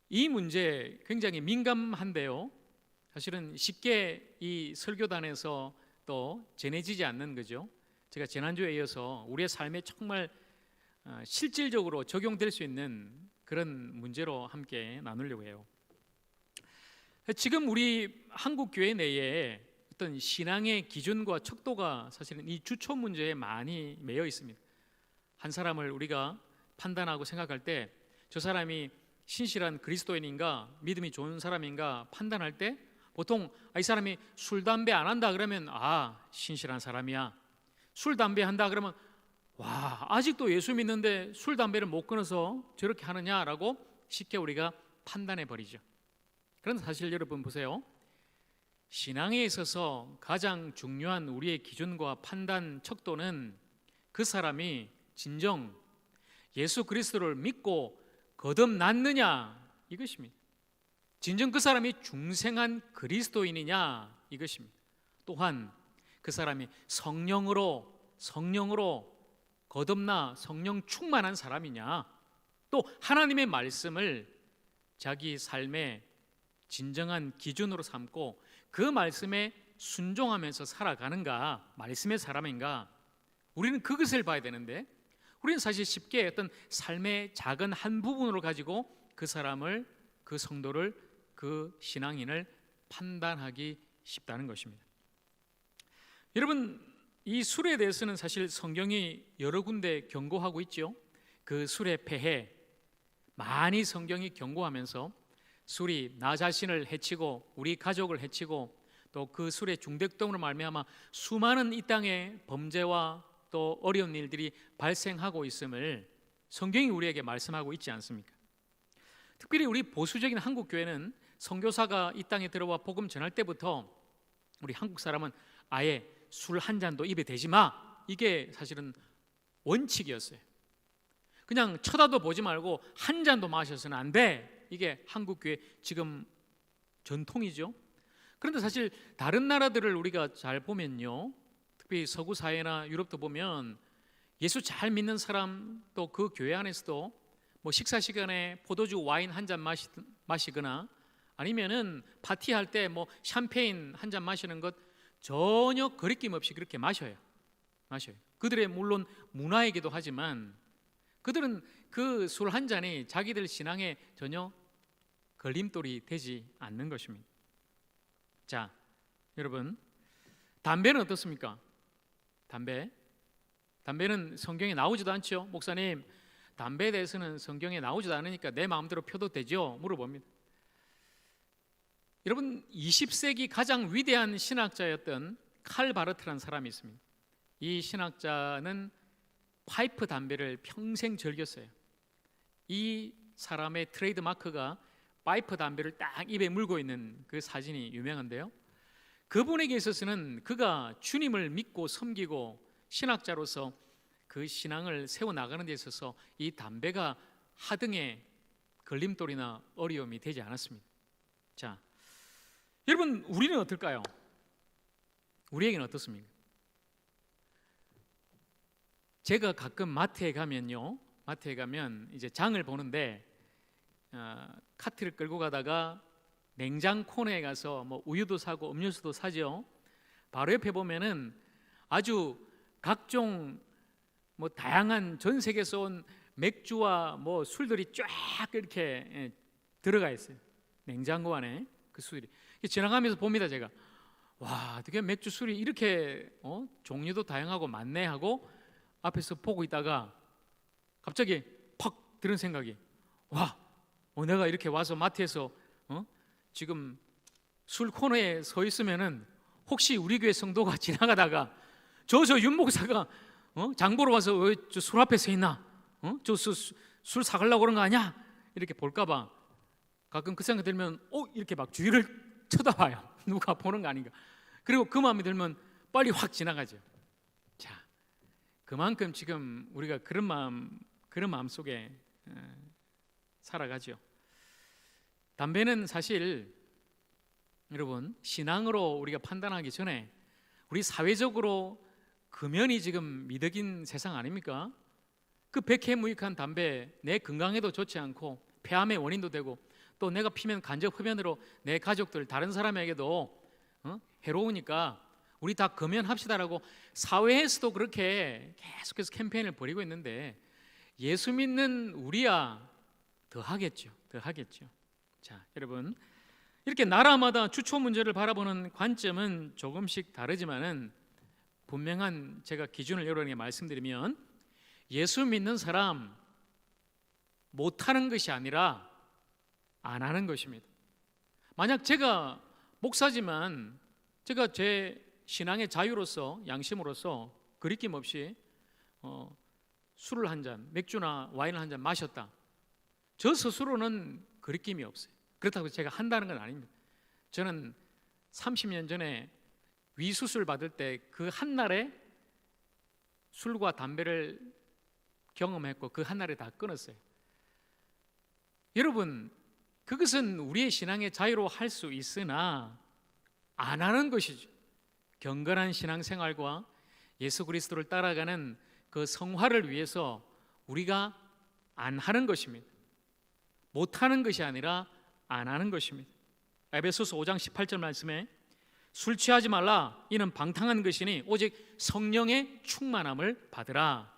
이 문제 굉장히 민감한데요. 사실은 쉽게 이 설교단에서 또 전해지지 않는 거죠. 제가 지난주에 이어서 우리의 삶에 정말 실질적으로 적용될 수 있는 그런 문제로 함께 나누려고 해요. 지금 우리 한국 교회 내에 어떤 신앙의 기준과 척도가 사실은 이 주초 문제에 많이 매여 있습니다. 한 사람을 우리가 판단하고 생각할 때 저 사람이 신실한 그리스도인인가 믿음이 좋은 사람인가 판단할 때 보통 이 사람이 술, 담배 안 한다 그러면 신실한 사람이야. 술, 담배 한다 그러면 아직도 예수 믿는데 술, 담배를 못 끊어서 저렇게 하느냐라고 쉽게 우리가 판단해 버리죠. 그런데 사실 여러분 보세요. 신앙에 있어서 가장 중요한 우리의 기준과 판단 척도는 그 사람이 진정 예수 그리스도를 믿고 거듭났느냐 이것입니다. 진정 그 사람이 중생한 그리스도인이냐 이것입니다. 또한 그 사람이 성령으로 거듭나 성령 충만한 사람이냐, 또 하나님의 말씀을 자기 삶의 진정한 기준으로 삼고 그 말씀에 순종하면서 살아가는가, 말씀의 사람인가, 우리는 그것을 봐야 되는데 우리는 사실 쉽게 어떤 삶의 작은 한 부분으로 가지고 그 사람을, 그 성도를, 그 신앙인을 판단하기 쉽다는 것입니다. 여러분, 이 술에 대해서는 사실 성경이 여러 군데 경고하고 있죠. 그 술의 폐해 많이 성경이 경고하면서 술이 나 자신을 해치고 우리 가족을 해치고 또 그 술의 중독됨으로 말미암아 수많은 이 땅의 범죄와 또 어려운 일들이 발생하고 있음을 성경이 우리에게 말씀하고 있지 않습니까? 특별히 우리 보수적인 한국 교회는 선교사가 이 땅에 들어와 복음 전할 때부터 우리 한국 사람은 아예 술 한 잔도 입에 대지 마, 이게 사실은 원칙이었어요. 그냥 쳐다도 보지 말고 한 잔도 마셔서는 안 돼, 이게 한국 교회 지금 전통이죠. 그런데 사실 다른 나라들을 우리가 잘 보면요, 특히 서구 사회나 유럽도 보면 예수 잘 믿는 사람 또 그 교회 안에서도 뭐 식사 시간에 포도주 와인 한 잔 마시거나 아니면은 파티할 때 뭐 샴페인 한 잔 마시는 것 전혀 거리낌 없이 그렇게 마셔요. 그들의 물론 문화이기도 하지만 그들은 그 술 한 잔이 자기들 신앙에 전혀 걸림돌이 되지 않는 것입니다. 자, 여러분, 담배는 어떻습니까? 담배는 성경에 나오지도 않죠. 목사님, 담배에 대해서는 성경에 나오지도 않으니까 내 마음대로 펴도 되죠? 물어봅니다. 여러분, 20세기 가장 위대한 신학자였던 칼 바르트라는 사람이 있습니다. 이 신학자는 파이프 담배를 평생 즐겼어요. 이 사람의 트레이드 마크가 파이프 담배를 딱 입에 물고 있는 그 사진이 유명한데요. 그분에게 있어서는 그가 주님을 믿고 섬기고 신학자로서 그 신앙을 세워나가는 데 있어서 이 담배가 하등의 걸림돌이나 어려움이 되지 않았습니다. 자, 여러분, 우리는 어떨까요? 우리에게는 어떻습니까? 제가 가끔 마트에 가면요, 마트에 가면 이제 장을 보는데 카트를 끌고 가다가 냉장 코너에 가서 뭐 우유도 사고 음료수도 사죠. 바로 옆에 보면은 아주 각종 뭐 다양한 전 세계에서 온 맥주와 뭐 술들이 쫙 이렇게 들어가 있어요. 냉장고 안에 그 술이. 지나가면서 봅니다. 제가 와, 어떻게 맥주 술이 이렇게 종류도 다양하고 많네 하고 앞에서 보고 있다가 갑자기 팍 드는 생각이, 와, 내가 이렇게 와서 마트에서 지금 술 코너에 서 있으면은 혹시 우리 교회 성도가 지나가다가 저 윤 목사가 장 보러 와서 왜 저 술 앞에 서 있나? 저 술 사가려고 그런 거 아니야? 이렇게 볼까봐 가끔 그 생각 들면 이렇게 막 주위를 쳐다봐요. 누가 보는 거 아닌가? 그리고 그 마음이 들면 빨리 확 지나가죠. 자, 그만큼 지금 우리가 그런 마음 속에 살아가죠. 담배는 사실 여러분, 신앙으로 우리가 판단하기 전에 우리 사회적으로 금연이 지금 미덕인 세상 아닙니까? 그 백해무익한 담배 내 건강에도 좋지 않고 폐암의 원인도 되고 또 내가 피면 간접 흡연으로 내 가족들 다른 사람에게도 해로우니까 우리 다 금연합시다라고 사회에서도 그렇게 계속해서 캠페인을 벌이고 있는데 예수 믿는 우리야 더 하겠죠. 자, 여러분, 이렇게 나라마다 주초 문제를 바라보는 관점은 조금씩 다르지만은 분명한 제가 기준을 여러분에게 말씀드리면 예수 믿는 사람 못하는 것이 아니라 안 하는 것입니다. 만약 제가 목사지만 제가 제 신앙의 자유로서 양심으로서 거리낌 없이 술을 한 잔, 맥주나 와인을 한 잔 마셨다. 저 스스로는 거리낌이 없어요. 그렇다고 제가 한다는 건 아닙니다. 저는 30년 전에 위수술 받을 때 그 한날에 술과 담배를 경험했고 그 한날에 다 끊었어요. 여러분, 그것은 우리의 신앙의 자유로 할 수 있으나 안 하는 것이죠. 경건한 신앙생활과 예수 그리스도를 따라가는 그 성화를 위해서 우리가 안 하는 것입니다. 못하는 것이 아니라 안 하는 것입니다. 에베소서 5장 18절 말씀에 술 취하지 말라 이는 방탕한 것이니 오직 성령의 충만함을 받으라.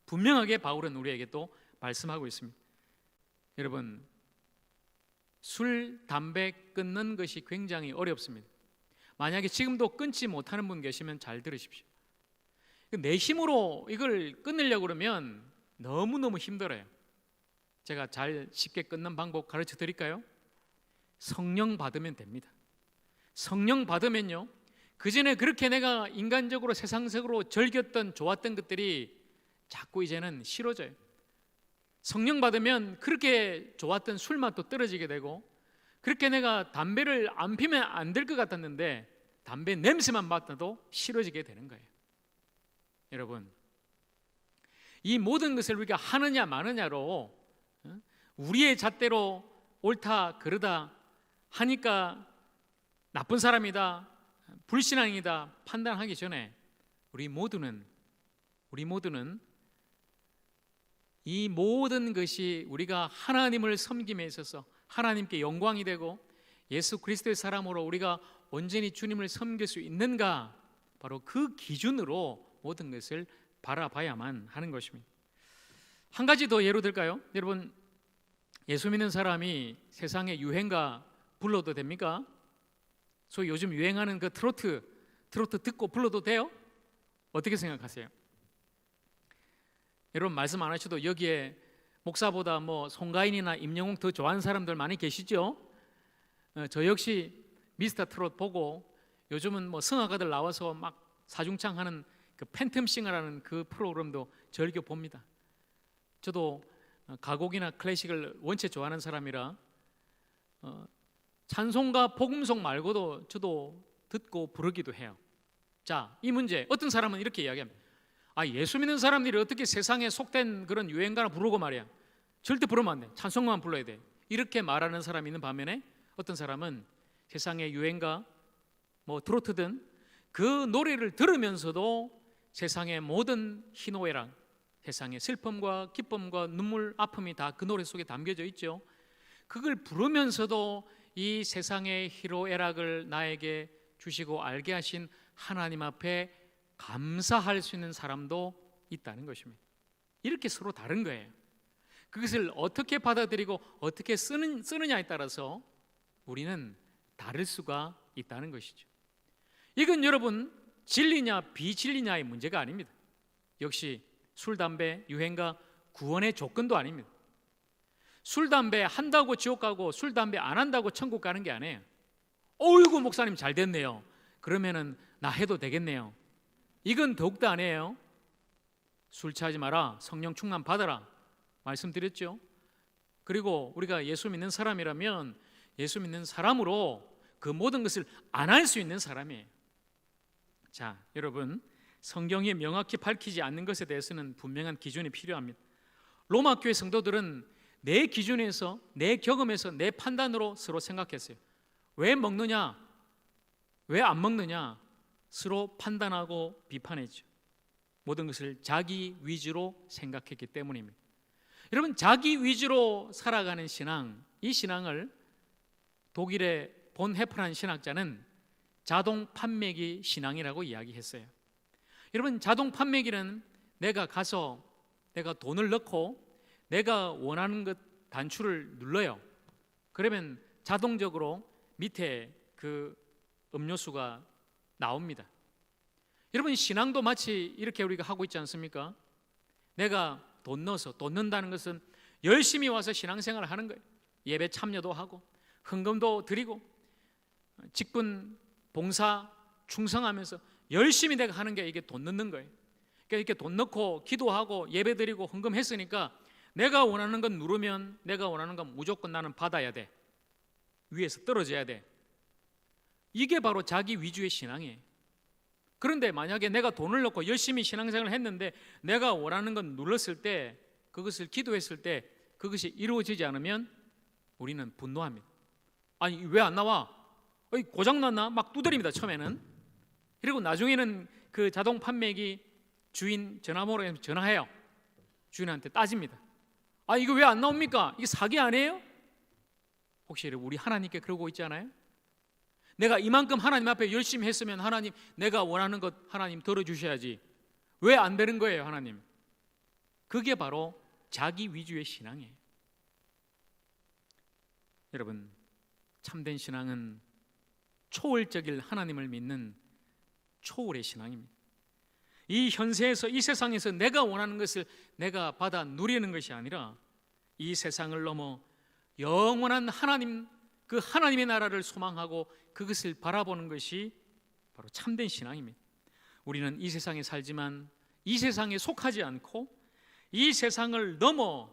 분명하게 바울은 우리에게 또 말씀하고 있습니다. 여러분, 술, 담배 끊는 것이 굉장히 어렵습니다. 만약에 지금도 끊지 못하는 분 계시면 잘 들으십시오. 내 힘으로 이걸 끊으려고 그러면 너무너무 힘들어요. 제가 잘 쉽게 끊는 방법 가르쳐 드릴까요? 성령 받으면 됩니다. 성령 받으면요, 그 전에 그렇게 내가 인간적으로 세상적으로 즐겼던 좋았던 것들이 자꾸 이제는 싫어져요. 성령 받으면 그렇게 좋았던 술 맛도 떨어지게 되고, 그렇게 내가 담배를 안 피면 안 될 것 같았는데 담배 냄새만 맡아도 싫어지게 되는 거예요. 여러분, 이 모든 것을 우리가 하느냐 마느냐로 우리의 잣대로 옳다 그르다 하니까 나쁜 사람이다, 불신앙이다 판단하기 전에 우리 모두는 이 모든 것이 우리가 하나님을 섬김에 있어서 하나님께 영광이 되고 예수 그리스도의 사람으로 우리가 온전히 주님을 섬길 수 있는가, 바로 그 기준으로 모든 것을 바라봐야만 하는 것입니다. 한 가지 더 예로 들까요? 여러분, 예수 믿는 사람이 세상의 유행가 불러도 됩니까? 소위 요즘 유행하는 그 트로트 듣고 불러도 돼요? 어떻게 생각하세요? 여러분, 말씀 안 하셔도 여기에 목사보다 뭐 송가인이나 임영웅 더 좋아하는 사람들 많이 계시죠? 저 역시 미스터 트롯 보고 요즘은 뭐 성악가들 나와서 막 사중창하는 그 팬텀싱어라는 그 프로그램도 즐겨 봅니다. 저도 가곡이나 클래식을 원체 좋아하는 사람이라 찬송가 복음송 말고도 저도 듣고 부르기도 해요. 자, 이 문제 어떤 사람은 이렇게 이야기합니다. 예수 믿는 사람들이 어떻게 세상에 속된 그런 유행가나 부르고 말이야, 절대 부르면 안 돼, 찬송가만 불러야 돼, 이렇게 말하는 사람이 있는 반면에 어떤 사람은 세상의 유행가 트로트든 그 노래를 들으면서도 세상의 모든 희노애락, 세상의 슬픔과 기쁨과 눈물, 아픔이 다 그 노래 속에 담겨져 있죠. 그걸 부르면서도 이 세상의 희노애락을 나에게 주시고 알게 하신 하나님 앞에 감사할 수 있는 사람도 있다는 것입니다. 이렇게 서로 다른 거예요. 그것을 어떻게 받아들이고 어떻게 쓰느냐에 따라서 우리는 다를 수가 있다는 것이죠. 이건 여러분 진리냐 비진리냐의 문제가 아닙니다. 역시 술, 담배, 유행가 구원의 조건도 아닙니다. 술, 담배 한다고 지옥 가고 술, 담배 안 한다고 천국 가는 게 아니에요. 어이구 목사님 잘 됐네요, 그러면은 나 해도 되겠네요. 이건 더욱더 아니에요. 술 취하지 마라, 성령 충만 받아라 말씀드렸죠. 그리고 우리가 예수 믿는 사람이라면 예수 믿는 사람으로 그 모든 것을 안 할 수 있는 사람이에요. 자, 여러분, 성경이 명확히 밝히지 않는 것에 대해서는 분명한 기준이 필요합니다. 로마 교회 성도들은 내 기준에서, 내 경험에서, 내 판단으로 서로 생각했어요. 왜 먹느냐, 왜 안 먹느냐 서로 판단하고 비판했죠. 모든 것을 자기 위주로 생각했기 때문입니다. 여러분, 자기 위주로 살아가는 신앙, 이 신앙을 독일의 본 헤프란 신학자는 자동 판매기 신앙이라고 이야기했어요. 여러분, 자동 판매기는 내가 가서 내가 돈을 넣고 내가 원하는 것 단추를 눌러요. 그러면 자동적으로 밑에 그 음료수가 나옵니다. 여러분, 신앙도 마치 이렇게 우리가 하고 있지 않습니까? 내가 돈 넣어서, 돈 넣는다는 것은 열심히 와서 신앙생활을 하는 거예요. 예배 참여도 하고 헌금도 드리고 직분 봉사 충성하면서 열심히 내가 하는 게 이게 돈 넣는 거예요. 그러니까 이렇게 돈 넣고 기도하고 예배 드리고 헌금했으니까 내가 원하는 건 누르면 내가 원하는 건 무조건 나는 받아야 돼, 위에서 떨어져야 돼. 이게 바로 자기 위주의 신앙이에요. 그런데 만약에 내가 돈을 넣고 열심히 신앙생활을 했는데 내가 원하는 건 눌렀을 때, 그것을 기도했을 때 그것이 이루어지지 않으면 우리는 분노합니다. 아니, 왜 안 나와? 고장났나? 막 두드립니다, 처음에는. 그리고 나중에는 그 자동 판매기 주인 전화번호에 전화해요. 주인한테 따집니다. 이거 왜 안 나옵니까? 이게 사기 아니에요? 혹시 우리 하나님께 그러고 있지 않아요? 내가 이만큼 하나님 앞에 열심히 했으면 하나님, 내가 원하는 것 하나님 들어주셔야지. 왜 안 되는 거예요, 하나님? 그게 바로 자기 위주의 신앙이에요. 여러분, 참된 신앙은 초월적인 하나님을 믿는 초월의 신앙입니다. 이 현세에서, 이 세상에서 내가 원하는 것을 내가 받아 누리는 것이 아니라 이 세상을 넘어 영원한 하나님, 그 하나님의 나라를 소망하고 그것을 바라보는 것이 바로 참된 신앙입니다. 우리는 이 세상에 살지만 이 세상에 속하지 않고 이 세상을 넘어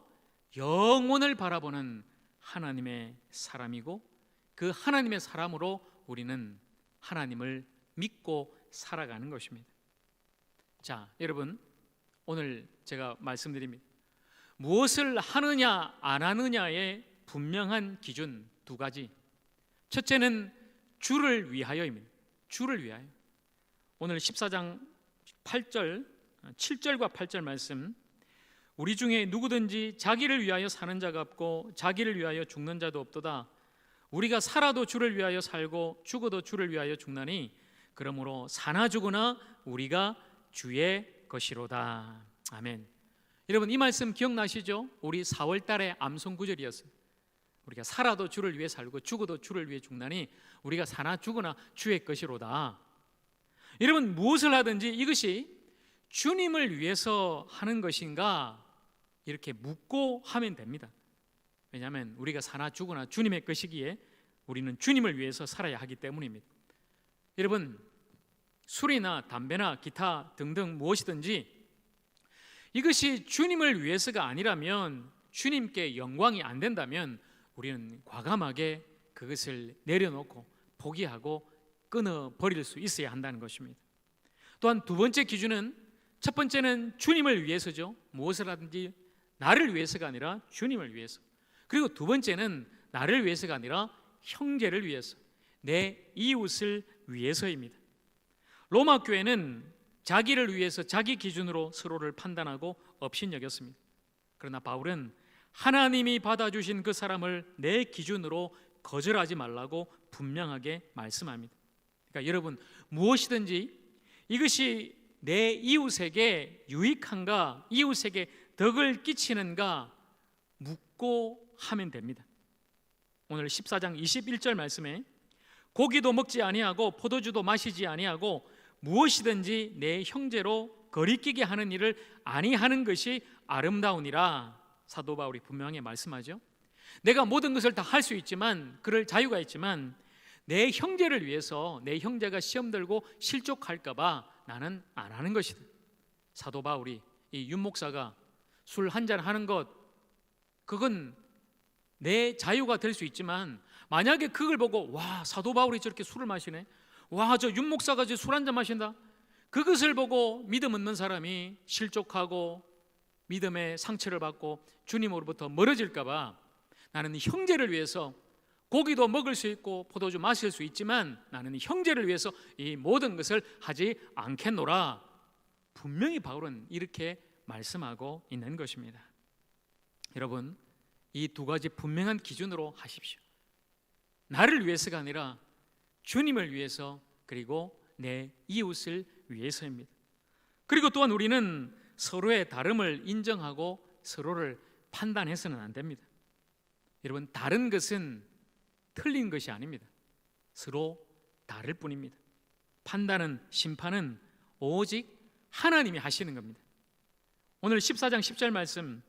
영원을 바라보는 하나님의 사람이고, 그 하나님의 사람으로 우리는 하나님을 믿고 살아가는 것입니다. 자, 여러분, 오늘 제가 말씀드립니다. 무엇을 하느냐 안 하느냐의 분명한 기준 두 가지. 첫째는 주를 위하여입니다. 주를 위하여. 오늘 14장 8절, 7절과 8절 말씀, 우리 중에 누구든지 자기를 위하여 사는 자가 없고 자기를 위하여 죽는 자도 없도다. 우리가 살아도 주를 위하여 살고 죽어도 주를 위하여 죽나니 그러므로 사나 죽으나 우리가 주의 것이로다. 아멘. 여러분, 이 말씀 기억나시죠? 우리 4월 달에 암송 구절이었어요. 우리가 살아도 주를 위해 살고 죽어도 주를 위해 죽나니 우리가 사나 죽으나 주의 것이로다. 여러분, 무엇을 하든지 이것이 주님을 위해서 하는 것인가 이렇게 묻고 하면 됩니다. 왜냐하면 우리가 사나 죽으나 주님의 것이기에 우리는 주님을 위해서 살아야 하기 때문입니다. 여러분, 술이나 담배나 기타 등등 무엇이든지 이것이 주님을 위해서가 아니라면, 주님께 영광이 안 된다면 우리는 과감하게 그것을 내려놓고 포기하고 끊어버릴 수 있어야 한다는 것입니다. 또한 두 번째 기준은, 첫 번째는 주님을 위해서죠. 무엇을 하든지 나를 위해서가 아니라 주님을 위해서. 그리고 두 번째는 나를 위해서가 아니라 형제를 위해서, 내 이웃을 위해서입니다. 로마 교회는 자기를 위해서 자기 기준으로 서로를 판단하고 업신여겼습니다. 그러나 바울은 하나님이 받아주신 그 사람을 내 기준으로 거절하지 말라고 분명하게 말씀합니다. 그러니까 여러분, 무엇이든지 이것이 내 이웃에게 유익한가, 이웃에게 덕을 끼치는가 묻고 하면 됩니다. 오늘 14장 21절 말씀에 고기도 먹지 아니하고 포도주도 마시지 아니하고 무엇이든지 내 형제로 거리끼게 하는 일을 아니하는 것이 아름다우니라. 사도 바울이 분명히 말씀하죠. 내가 모든 것을 다 할 수 있지만, 그럴 자유가 있지만 내 형제를 위해서, 내 형제가 시험 들고 실족할까 봐 나는 안 하는 것이다. 사도 바울이, 이 윤 목사가 술 한잔 하는 것, 그건 내 자유가 될 수 있지만 만약에 그걸 보고 와, 사도 바울이 저렇게 술을 마시네, 와, 저 윤 목사가 저 술 한잔 마신다, 그것을 보고 믿음 없는 사람이 실족하고 믿음의 상처를 받고 주님으로부터 멀어질까 봐 나는 형제를 위해서 고기도 먹을 수 있고 포도주 마실 수 있지만 나는 형제를 위해서 이 모든 것을 하지 않겠노라. 분명히 바울은 이렇게 말씀하고 있는 것입니다. 여러분, 이 두 가지 분명한 기준으로 하십시오. 나를 위해서가 아니라 주님을 위해서, 그리고 내 이웃을 위해서입니다. 그리고 또한 우리는 서로의 다름을 인정하고 서로를 판단해서는 안 됩니다. 여러분, 다른 것은 틀린 것이 아닙니다. 서로 다를 뿐입니다. 판단은, 심판은 오직 하나님이 하시는 겁니다. 오늘 14장 10절 말씀,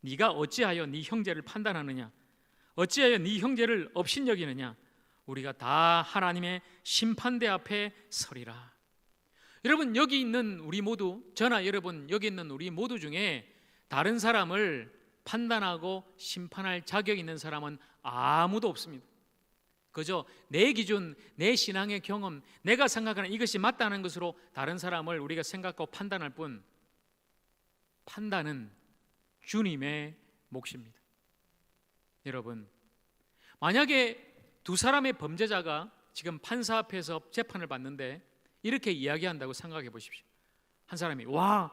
네가 어찌하여 네 형제를 판단하느냐, 어찌하여 네 형제를 업신여기느냐, 우리가 다 하나님의 심판대 앞에 서리라. 여러분, 여기 있는 우리 모두, 저나 여러분 여기 있는 우리 모두 중에 다른 사람을 판단하고 심판할 자격 있는 사람은 아무도 없습니다. 그저 내 기준, 내 신앙의 경험, 내가 생각하는 이것이 맞다는 것으로 다른 사람을 우리가 생각하고 판단할 뿐, 판단은 주님의 몫입니다. 여러분, 만약에 두 사람의 범죄자가 지금 판사 앞에서 재판을 받는데 이렇게 이야기한다고 생각해 보십시오. 한 사람이, 와,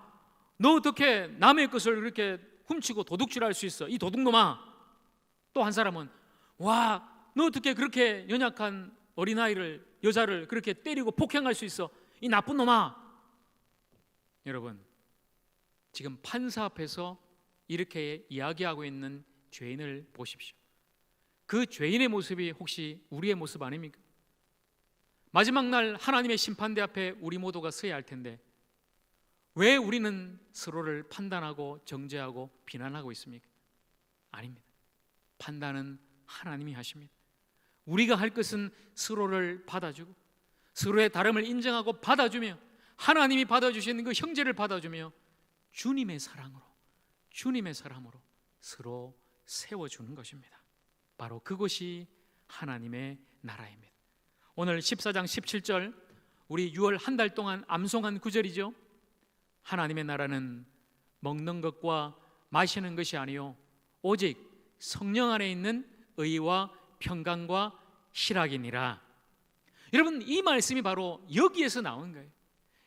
너 어떻게 남의 것을 그렇게 훔치고 도둑질할 수 있어, 이 도둑놈아. 또 한 사람은, 와, 너 어떻게 그렇게 연약한 어린아이를, 여자를 그렇게 때리고 폭행할 수 있어, 이 나쁜 놈아. 여러분, 지금 판사 앞에서 이렇게 이야기하고 있는 죄인을 보십시오. 그 죄인의 모습이 혹시 우리의 모습 아닙니까? 마지막 날 하나님의 심판대 앞에 우리 모두가 서야 할 텐데 왜 우리는 서로를 판단하고 정죄하고 비난하고 있습니까? 아닙니다. 판단은 하나님이 하십니다. 우리가 할 것은 서로를 받아주고 서로의 다름을 인정하고 받아주며 하나님이 받아주시는 그 형제를 받아주며 주님의 사랑으로, 주님의 사랑으로 서로 세워주는 것입니다. 바로 그것이 하나님의 나라입니다. 오늘 14장 17절, 우리 6월 한 달 동안 암송한 구절이죠. 하나님의 나라는 먹는 것과 마시는 것이 아니요 오직 성령 안에 있는 의와 평강과 희락이니라. 여러분, 이 말씀이 바로 여기에서 나온 거예요.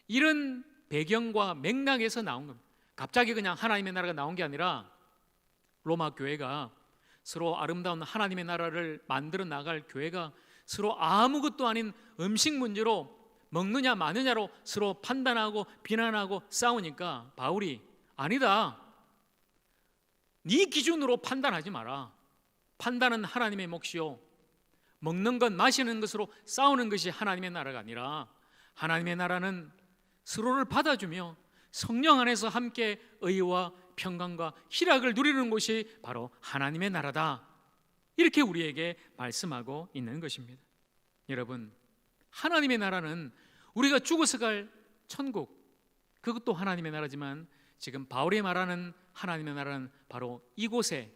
이런 배경과 맥락에서 나온 겁니다. 갑자기 그냥 하나님의 나라가 나온 게 아니라 로마 교회가 서로 아름다운 하나님의 나라를 만들어 나갈 교회가 서로 아무것도 아닌 음식 문제로 먹느냐 마느냐로 서로 판단하고 비난하고 싸우니까 바울이, 아니다, 네 기준으로 판단하지 마라. 판단은 하나님의 몫이요 먹는 것 마시는 것으로 싸우는 것이 하나님의 나라가 아니라 하나님의 나라는 서로를 받아주며 성령 안에서 함께 의와 평강과 희락을 누리는 곳이 바로 하나님의 나라다. 이렇게 우리에게 말씀하고 있는 것입니다. 여러분, 하나님의 나라는 우리가 죽어서 갈 천국, 그것도 하나님의 나라지만 지금 바울이 말하는 하나님의 나라는 바로 이곳에,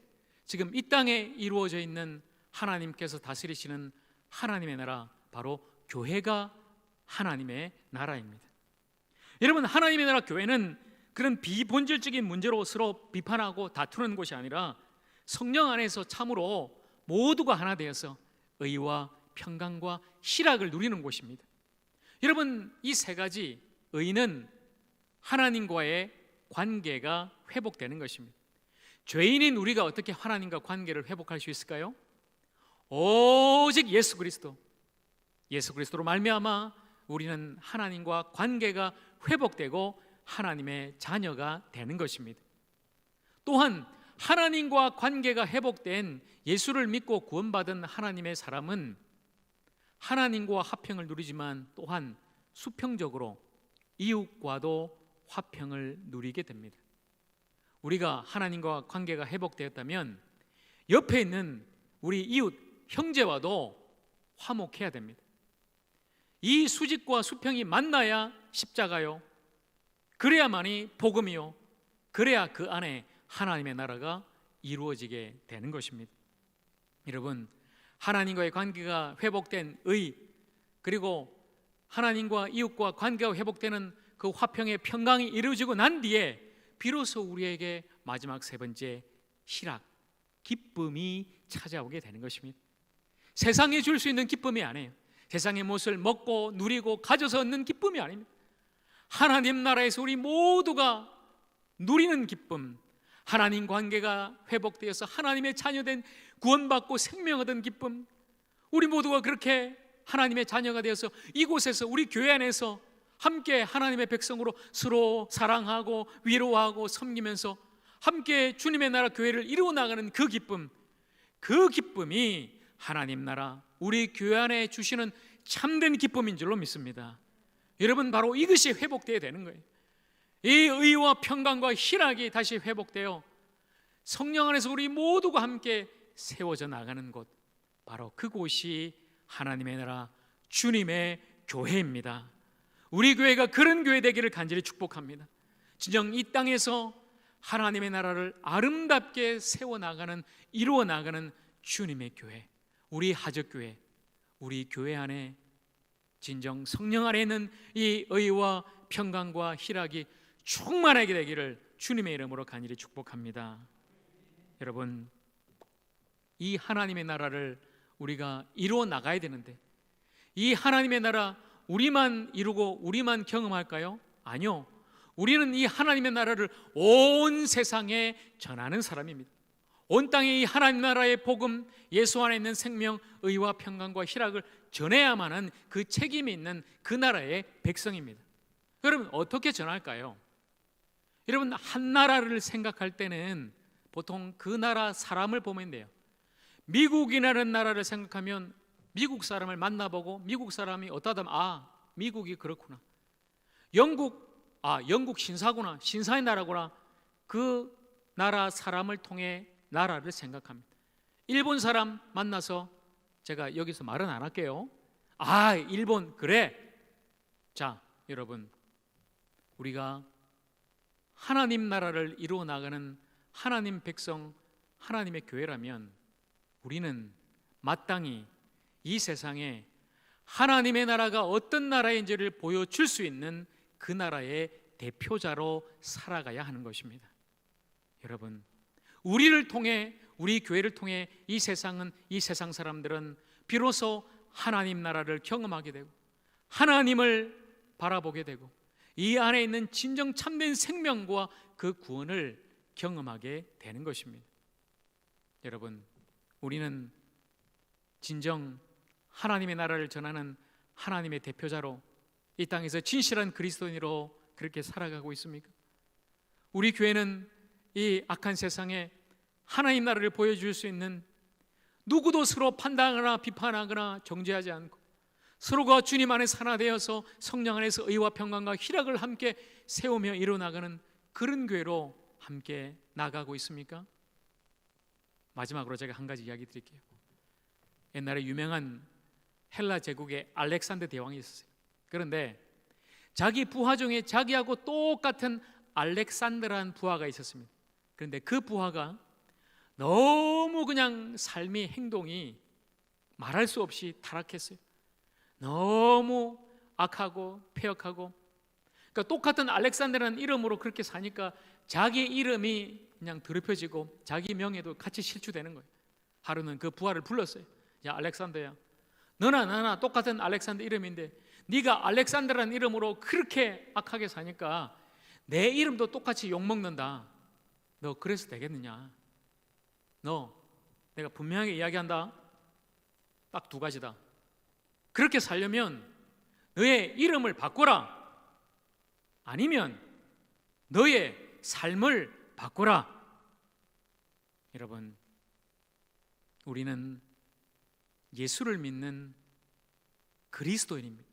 지금 이 땅에 이루어져 있는 하나님께서 다스리시는 하나님의 나라, 바로 교회가 하나님의 나라입니다. 여러분, 하나님의 나라 교회는 그런 비본질적인 문제로 서로 비판하고 다투는 곳이 아니라 성령 안에서 참으로 모두가 하나 되어서 의와 평강과 희락을 누리는 곳입니다. 여러분, 이 세 가지 의는 하나님과의 관계가 회복되는 것입니다. 죄인인 우리가 어떻게 하나님과 관계를 회복할 수 있을까요? 오직 예수 그리스도로 말미암아 우리는 하나님과 관계가 회복되고 하나님의 자녀가 되는 것입니다. 또한 하나님과 관계가 회복된 예수를 믿고 구원받은 하나님의 사람은 하나님과 화평을 누리지만 또한 수평적으로 이웃과도 화평을 누리게 됩니다. 우리가 하나님과 관계가 회복되었다면 옆에 있는 우리 이웃 형제와도 화목해야 됩니다. 이 수직과 수평이 만나야 십자가요, 그래야만이 복음이요, 그래야 그 안에 하나님의 나라가 이루어지게 되는 것입니다. 여러분, 하나님과의 관계가 회복된 의, 그리고 하나님과 이웃과 관계가 회복되는 그 화평의 평강이 이루어지고 난 뒤에 비로소 우리에게 마지막 세 번째 희락, 기쁨이 찾아오게 되는 것입니다. 세상에 줄 수 있는 기쁨이 아니에요. 세상의 무엇을 먹고 누리고 가져서 얻는 기쁨이 아닙니다. 하나님 나라에서 우리 모두가 누리는 기쁨, 하나님 관계가 회복되어서 하나님의 자녀된 구원받고 생명 얻은 기쁨, 우리 모두가 그렇게 하나님의 자녀가 되어서 이곳에서 우리 교회 안에서 함께 하나님의 백성으로 서로 사랑하고 위로하고 섬기면서 함께 주님의 나라 교회를 이루어 나가는 그 기쁨, 그 기쁨이 하나님 나라 우리 교회 안에 주시는 참된 기쁨인 줄로 믿습니다. 여러분, 바로 이것이 회복되어야 되는 거예요. 이 의와 평강과 희락이 다시 회복되어 성령 안에서 우리 모두가 함께 세워져 나가는 곳, 바로 그곳이 하나님의 나라 주님의 교회입니다. 우리 교회가 그런 교회 되기를 간절히 축복합니다. 진정 이 땅에서 하나님의 나라를 아름답게 세워나가는, 이루어나가는 주님의 교회, 우리 하적교회, 우리 교회 안에 진정 성령 안에 있는 이 의와 평강과 희락이 충만하게 되기를 주님의 이름으로 간절히 축복합니다. 여러분, 이 하나님의 나라를 우리가 이루어 나가야 되는데, 이 하나님의 나라 우리만 이루고 우리만 경험할까요? 아니요. 우리는 이 하나님의 나라를 온 세상에 전하는 사람입니다. 온 땅에 이 하나님 나라의 복음, 예수 안에 있는 생명, 의와 평강과 희락을 전해야만 하는 그 책임이 있는 그 나라의 백성입니다. 여러분, 어떻게 전할까요? 여러분, 한 나라를 생각할 때는 보통 그 나라 사람을 보면 돼요. 미국이라는 나라를 생각하면 미국 사람을 만나보고 미국 사람이 어떠하다면 미국이 그렇구나, 영국 신사구나, 신사의 나라구나, 그 나라 사람을 통해 나라를 생각합니다. 일본 사람 만나서, 제가 여기서 말은 안 할게요. 일본 그래. 자, 여러분, 우리가 하나님 나라를 이루어 나가는 하나님 백성, 하나님의 교회라면 우리는 마땅히 이 세상에 하나님의 나라가 어떤 나라인지를 보여줄 수 있는 그 나라의 대표자로 살아가야 하는 것입니다. 여러분, 우리를 통해, 우리 교회를 통해 이 세상은, 이 세상 사람들은 비로소 하나님 나라를 경험하게 되고 하나님을 바라보게 되고 이 안에 있는 진정 참된 생명과 그 구원을 경험하게 되는 것입니다. 여러분, 우리는 진정 하나님의 나라를 전하는 하나님의 대표자로 이 땅에서 진실한 그리스도인으로 그렇게 살아가고 있습니까? 우리 교회는 이 악한 세상에 하나님 나라를 보여줄 수 있는, 누구도 서로 판단하거나 비판하거나 정죄하지 않고 서로가 주님 안에 하나 되어서 성령 안에서 의와 평강과 희락을 함께 세우며 이루어나가는 그런 교회로 함께 나가고 있습니까? 마지막으로 제가 한 가지 이야기 드릴게요. 옛날에 유명한 헬라 제국의 알렉산더 대왕이 있었어요. 그런데 자기 부하 중에 자기하고 똑같은 알렉산더라는 부하가 있었습니다. 그런데 그 부하가 너무 그냥 삶의 행동이 말할 수 없이 타락했어요. 너무 악하고 폐역하고, 그러니까 똑같은 알렉산더라는 이름으로 그렇게 사니까 자기 이름이 그냥 더럽혀지고 자기 명예도 같이 실추되는 거예요. 하루는 그 부하를 불렀어요. 야, 알렉산더야, 너나 나나 똑같은 알렉산더 이름인데 네가 알렉산더라는 이름으로 그렇게 악하게 사니까 내 이름도 똑같이 욕먹는다. 너 그래서 되겠느냐? 너, 내가 분명하게 이야기한다. 딱 두 가지다. 그렇게 살려면 너의 이름을 바꿔라. 아니면 너의 삶을 바꿔라. 여러분, 우리는 예수를 믿는 그리스도인입니다.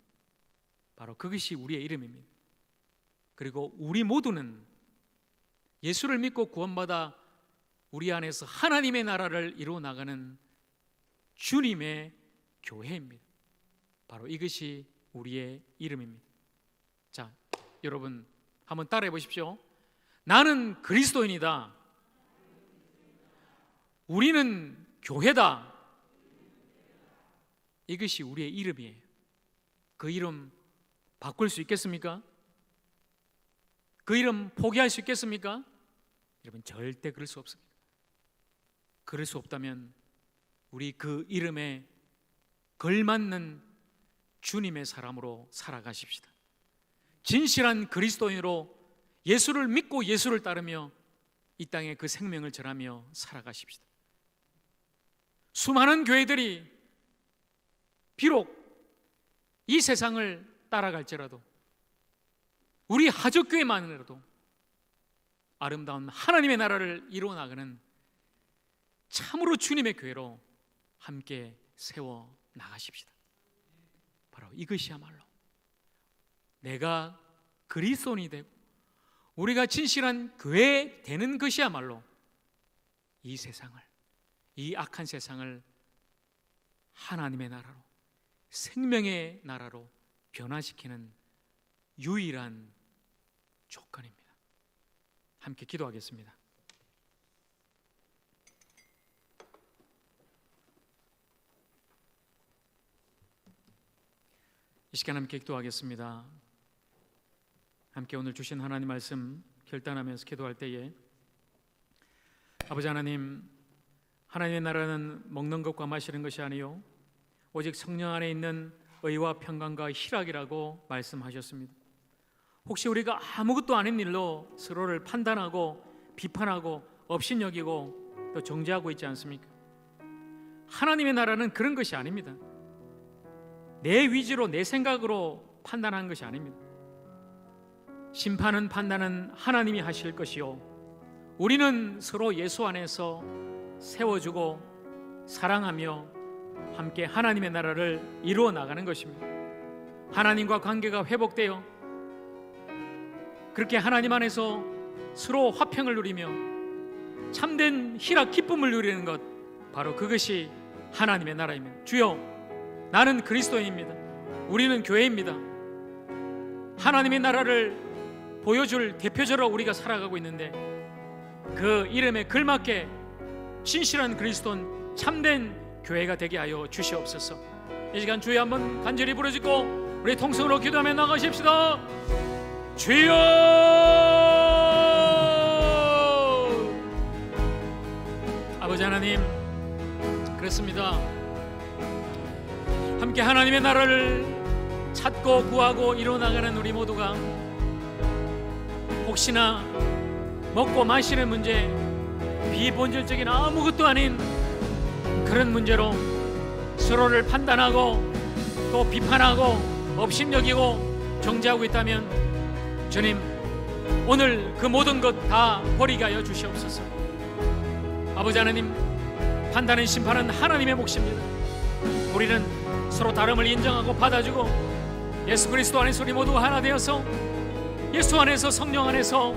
바로 그것이 우리의 이름입니다. 그리고 우리 모두는 예수를 믿고 구원받아 우리 안에서 하나님의 나라를 이루어 나가는 주님의 교회입니다. 바로 이것이 우리의 이름입니다. 자, 여러분 한번 따라해 보십시오. 나는 그리스도인이다. 우리는 교회다. 이것이 우리의 이름이에요. 그 이름 바꿀 수 있겠습니까? 그 이름 포기할 수 있겠습니까? 여러분, 절대 그럴 수 없습니다. 그럴 수 없다면 우리 그 이름에 걸맞는 주님의 사람으로 살아가십시다. 진실한 그리스도인으로 예수를 믿고 예수를 따르며 이 땅에 그 생명을 전하며 살아가십시다. 수많은 교회들이 비록 이 세상을 따라갈지라도 우리 하적교회만이라도 아름다운 하나님의 나라를 이루어 나가는 참으로 주님의 교회로 함께 세워 나가십시다. 바로 이것이야말로 내가 그리스도인이 되고 우리가 진실한 교회 되는 것이야말로 이 세상을, 이 악한 세상을 하나님의 나라로, 생명의 나라로 변화시키는 유일한 조건입니다. 함께 기도하겠습니다. 이 시간 함께 기도하겠습니다. 함께 오늘 주신 하나님 말씀 결단하면서 기도할 때에 아버지 하나님, 하나님의 나라는 먹는 것과 마시는 것이 아니요 오직 성령 안에 있는 의와 평강과 희락이라고 말씀하셨습니다. 혹시 우리가 아무것도 아닌 일로 서로를 판단하고 비판하고 업신여기고 또 정죄하고 있지 않습니까? 하나님의 나라는 그런 것이 아닙니다. 내 위주로 내 생각으로 판단하는 것이 아닙니다. 심판은 판단은 하나님이 하실 것이요 우리는 서로 예수 안에서 세워주고 사랑하며 함께 하나님의 나라를 이루어 나가는 것입니다. 하나님과 관계가 회복되어 그렇게 하나님 안에서 서로 화평을 누리며 참된 희락 기쁨을 누리는 것, 바로 그것이 하나님의 나라입니다. 주여, 나는 그리스도인입니다. 우리는 교회입니다. 하나님의 나라를 보여줄 대표적으로 우리가 살아가고 있는데 그 이름에 걸맞게 진실한 그리스도인 참된 교회가 되게 하여 주시옵소서. 이 시간 주여 한번 간절히 부르짖고 우리 통성으로 기도하며 나가십시다. 주여, 아버지 하나님, 그렇습니다. 함께 하나님의 나라를 찾고 구하고 이루어나가는 우리 모두가 혹시나 먹고 마시는 문제, 비본질적인 아무것도 아닌 그런 문제로 서로를 판단하고 또 비판하고 업신여기고 정죄하고 있다면 주님, 오늘 그 모든 것 다 버리게 하여 주시옵소서. 아버지 하나님, 판단은 심판은 하나님의 몫입니다. 우리는 서로 다름을 인정하고 받아주고 예수 그리스도 안에서 우리 모두가 하나 되어서 예수 안에서 성령 안에서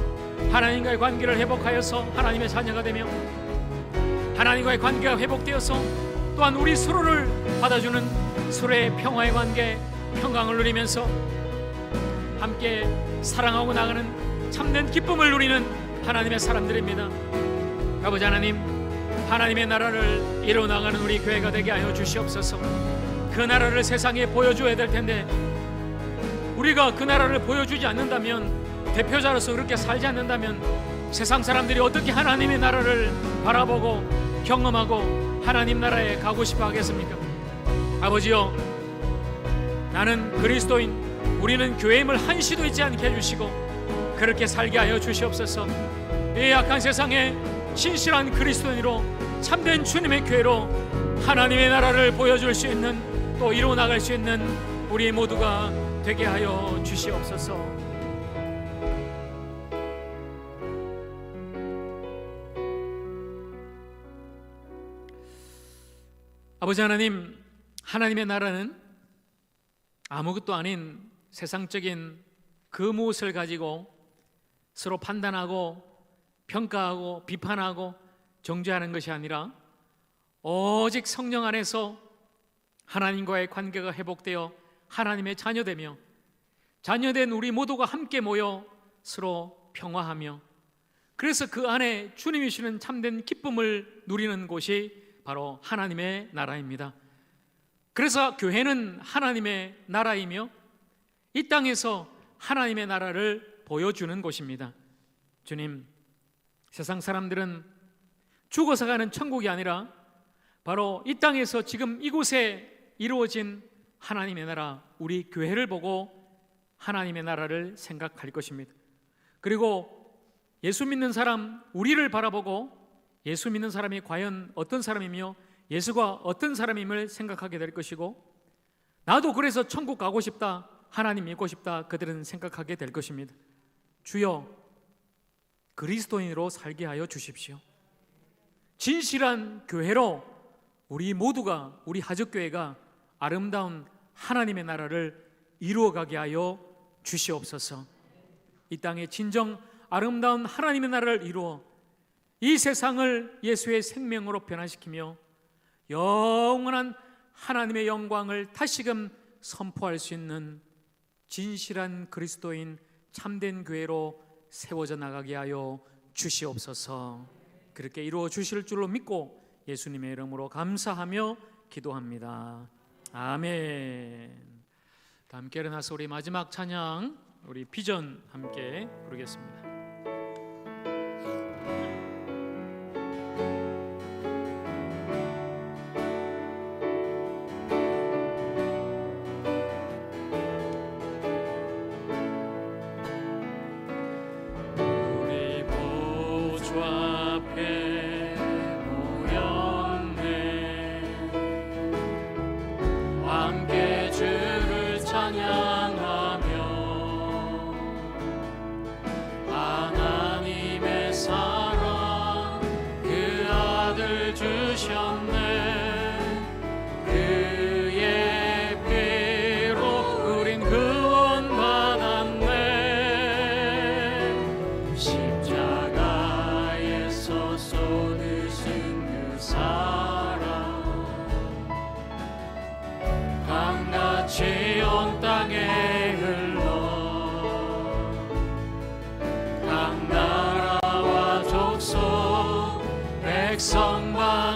하나님과의 관계를 회복하여서 하나님의 자녀가 되며 하나님과의 관계가 회복되어서 또한 우리 서로를 받아주는 서로의 평화의 관계, 평강을 누리면서 함께 사랑하고 나가는 참된 기쁨을 누리는 하나님의 사람들입니다. 아버지 하나님, 하나님의 나라를 이루어나가는 우리 교회가 되게 하여 주시옵소서. 그 나라를 세상에 보여줘야 될 텐데 우리가 그 나라를 보여주지 않는다면, 대표자로서 그렇게 살지 않는다면 세상 사람들이 어떻게 하나님의 나라를 바라보고 경험하고 하나님 나라에 가고 싶어 하겠습니까? 아버지요, 나는 그리스도인, 우리는 교회임을 한시도 잊지 않게 해주시고 그렇게 살게 하여 주시옵소서. 이 약한 세상에 신실한 그리스도인으로 참된 주님의 교회로 하나님의 나라를 보여줄 수 있는, 또 이루어 나갈 수 있는 우리 모두가 되게 하여 주시옵소서. 아버지 하나님, 하나님의 나라는 아무것도 아닌 세상적인 그 무엇을 가지고 서로 판단하고 평가하고 비판하고 정죄하는 것이 아니라 오직 성령 안에서 하나님과의 관계가 회복되어 하나님의 자녀되며, 자녀된 우리 모두가 함께 모여 서로 평화하며, 그래서 그 안에 주님이 주시는 참된 기쁨을 누리는 곳이 바로 하나님의 나라입니다. 그래서 교회는 하나님의 나라이며 이 땅에서 하나님의 나라를 보여주는 곳입니다. 주님, 세상 사람들은 죽어서 가는 천국이 아니라 바로 이 땅에서 지금 이곳에 이루어진 하나님의 나라, 우리 교회를 보고 하나님의 나라를 생각할 것입니다. 그리고 예수 믿는 사람, 우리를 바라보고 예수 믿는 사람이 과연 어떤 사람이며 예수가 어떤 사람임을 생각하게 될 것이고, 나도 그래서 천국 가고 싶다, 하나님 믿고 싶다, 그들은 생각하게 될 것입니다. 주여, 그리스도인으로 살게 하여 주십시오. 진실한 교회로 우리 모두가, 우리 하적교회가 아름다운 하나님의 나라를 이루어가게 하여 주시옵소서. 이 땅에 진정 아름다운 하나님의 나라를 이루어 이 세상을 예수의 생명으로 변화시키며 영원한 하나님의 영광을 다시금 선포할 수 있는 진실한 그리스도인 참된 교회로 세워져 나가게 하여 주시옵소서. 그렇게 이루어 주실 줄로 믿고 예수님의 이름으로 감사하며 기도합니다. 아멘. 다 함께 일어나서 우리 마지막 찬양, 우리 비전 함께 부르겠습니다.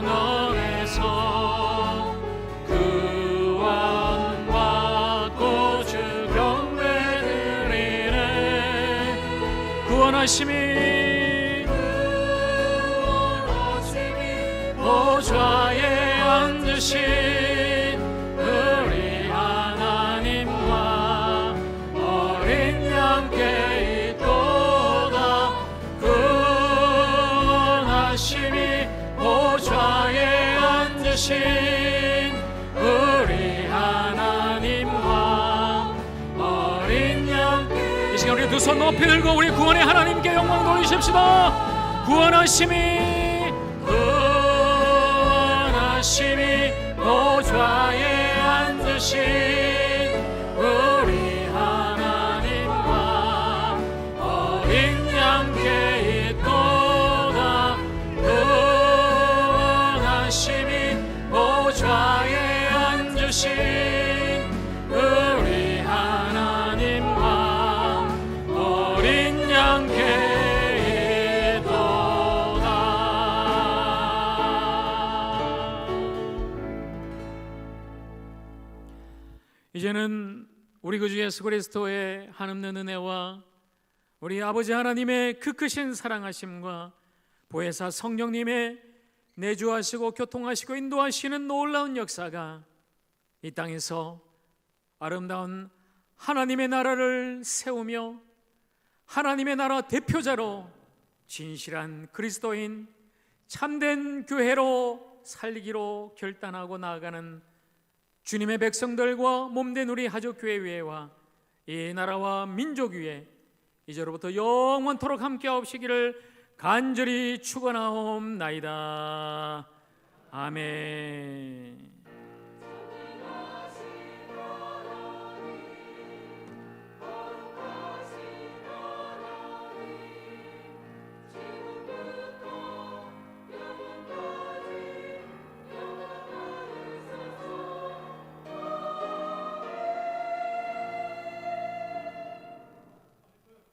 백성방언에서 구원받고 주 경배 드리네. 구원하심이 보좌에 앉으신 우리 하나님과 어린 양께 있도다. 구원하심이 보좌에 앉으신 우리 하나님과 어린 양. 이 시간 우리 두 손 높이 들고 우리 구원의 하나님께 영광 돌리십시다. 구원하심이 보좌에 앉으신 우리 하나님과 어린 양께 있도다. 보좌에 앉으신 우리 하나님과 어린 양 이제는 우리 구주 예수 그리스도의 한없는 은혜와 우리 아버지 하나님의 그 크신 사랑하심과 보혜사 성령님의 내주하시고 교통하시고 인도하시는 놀라운 역사가 이 땅에서 아름다운 하나님의 나라를 세우며 하나님의 나라 대표자로 진실한 그리스도인 참된 교회로 살리기로 결단하고 나아가는 주님의 백성들과 몸된 우리 하족교회와 이 나라와 민족 위에 이제로부터 영원토록 함께하시기를 간절히 축원하옵나이다. 아멘.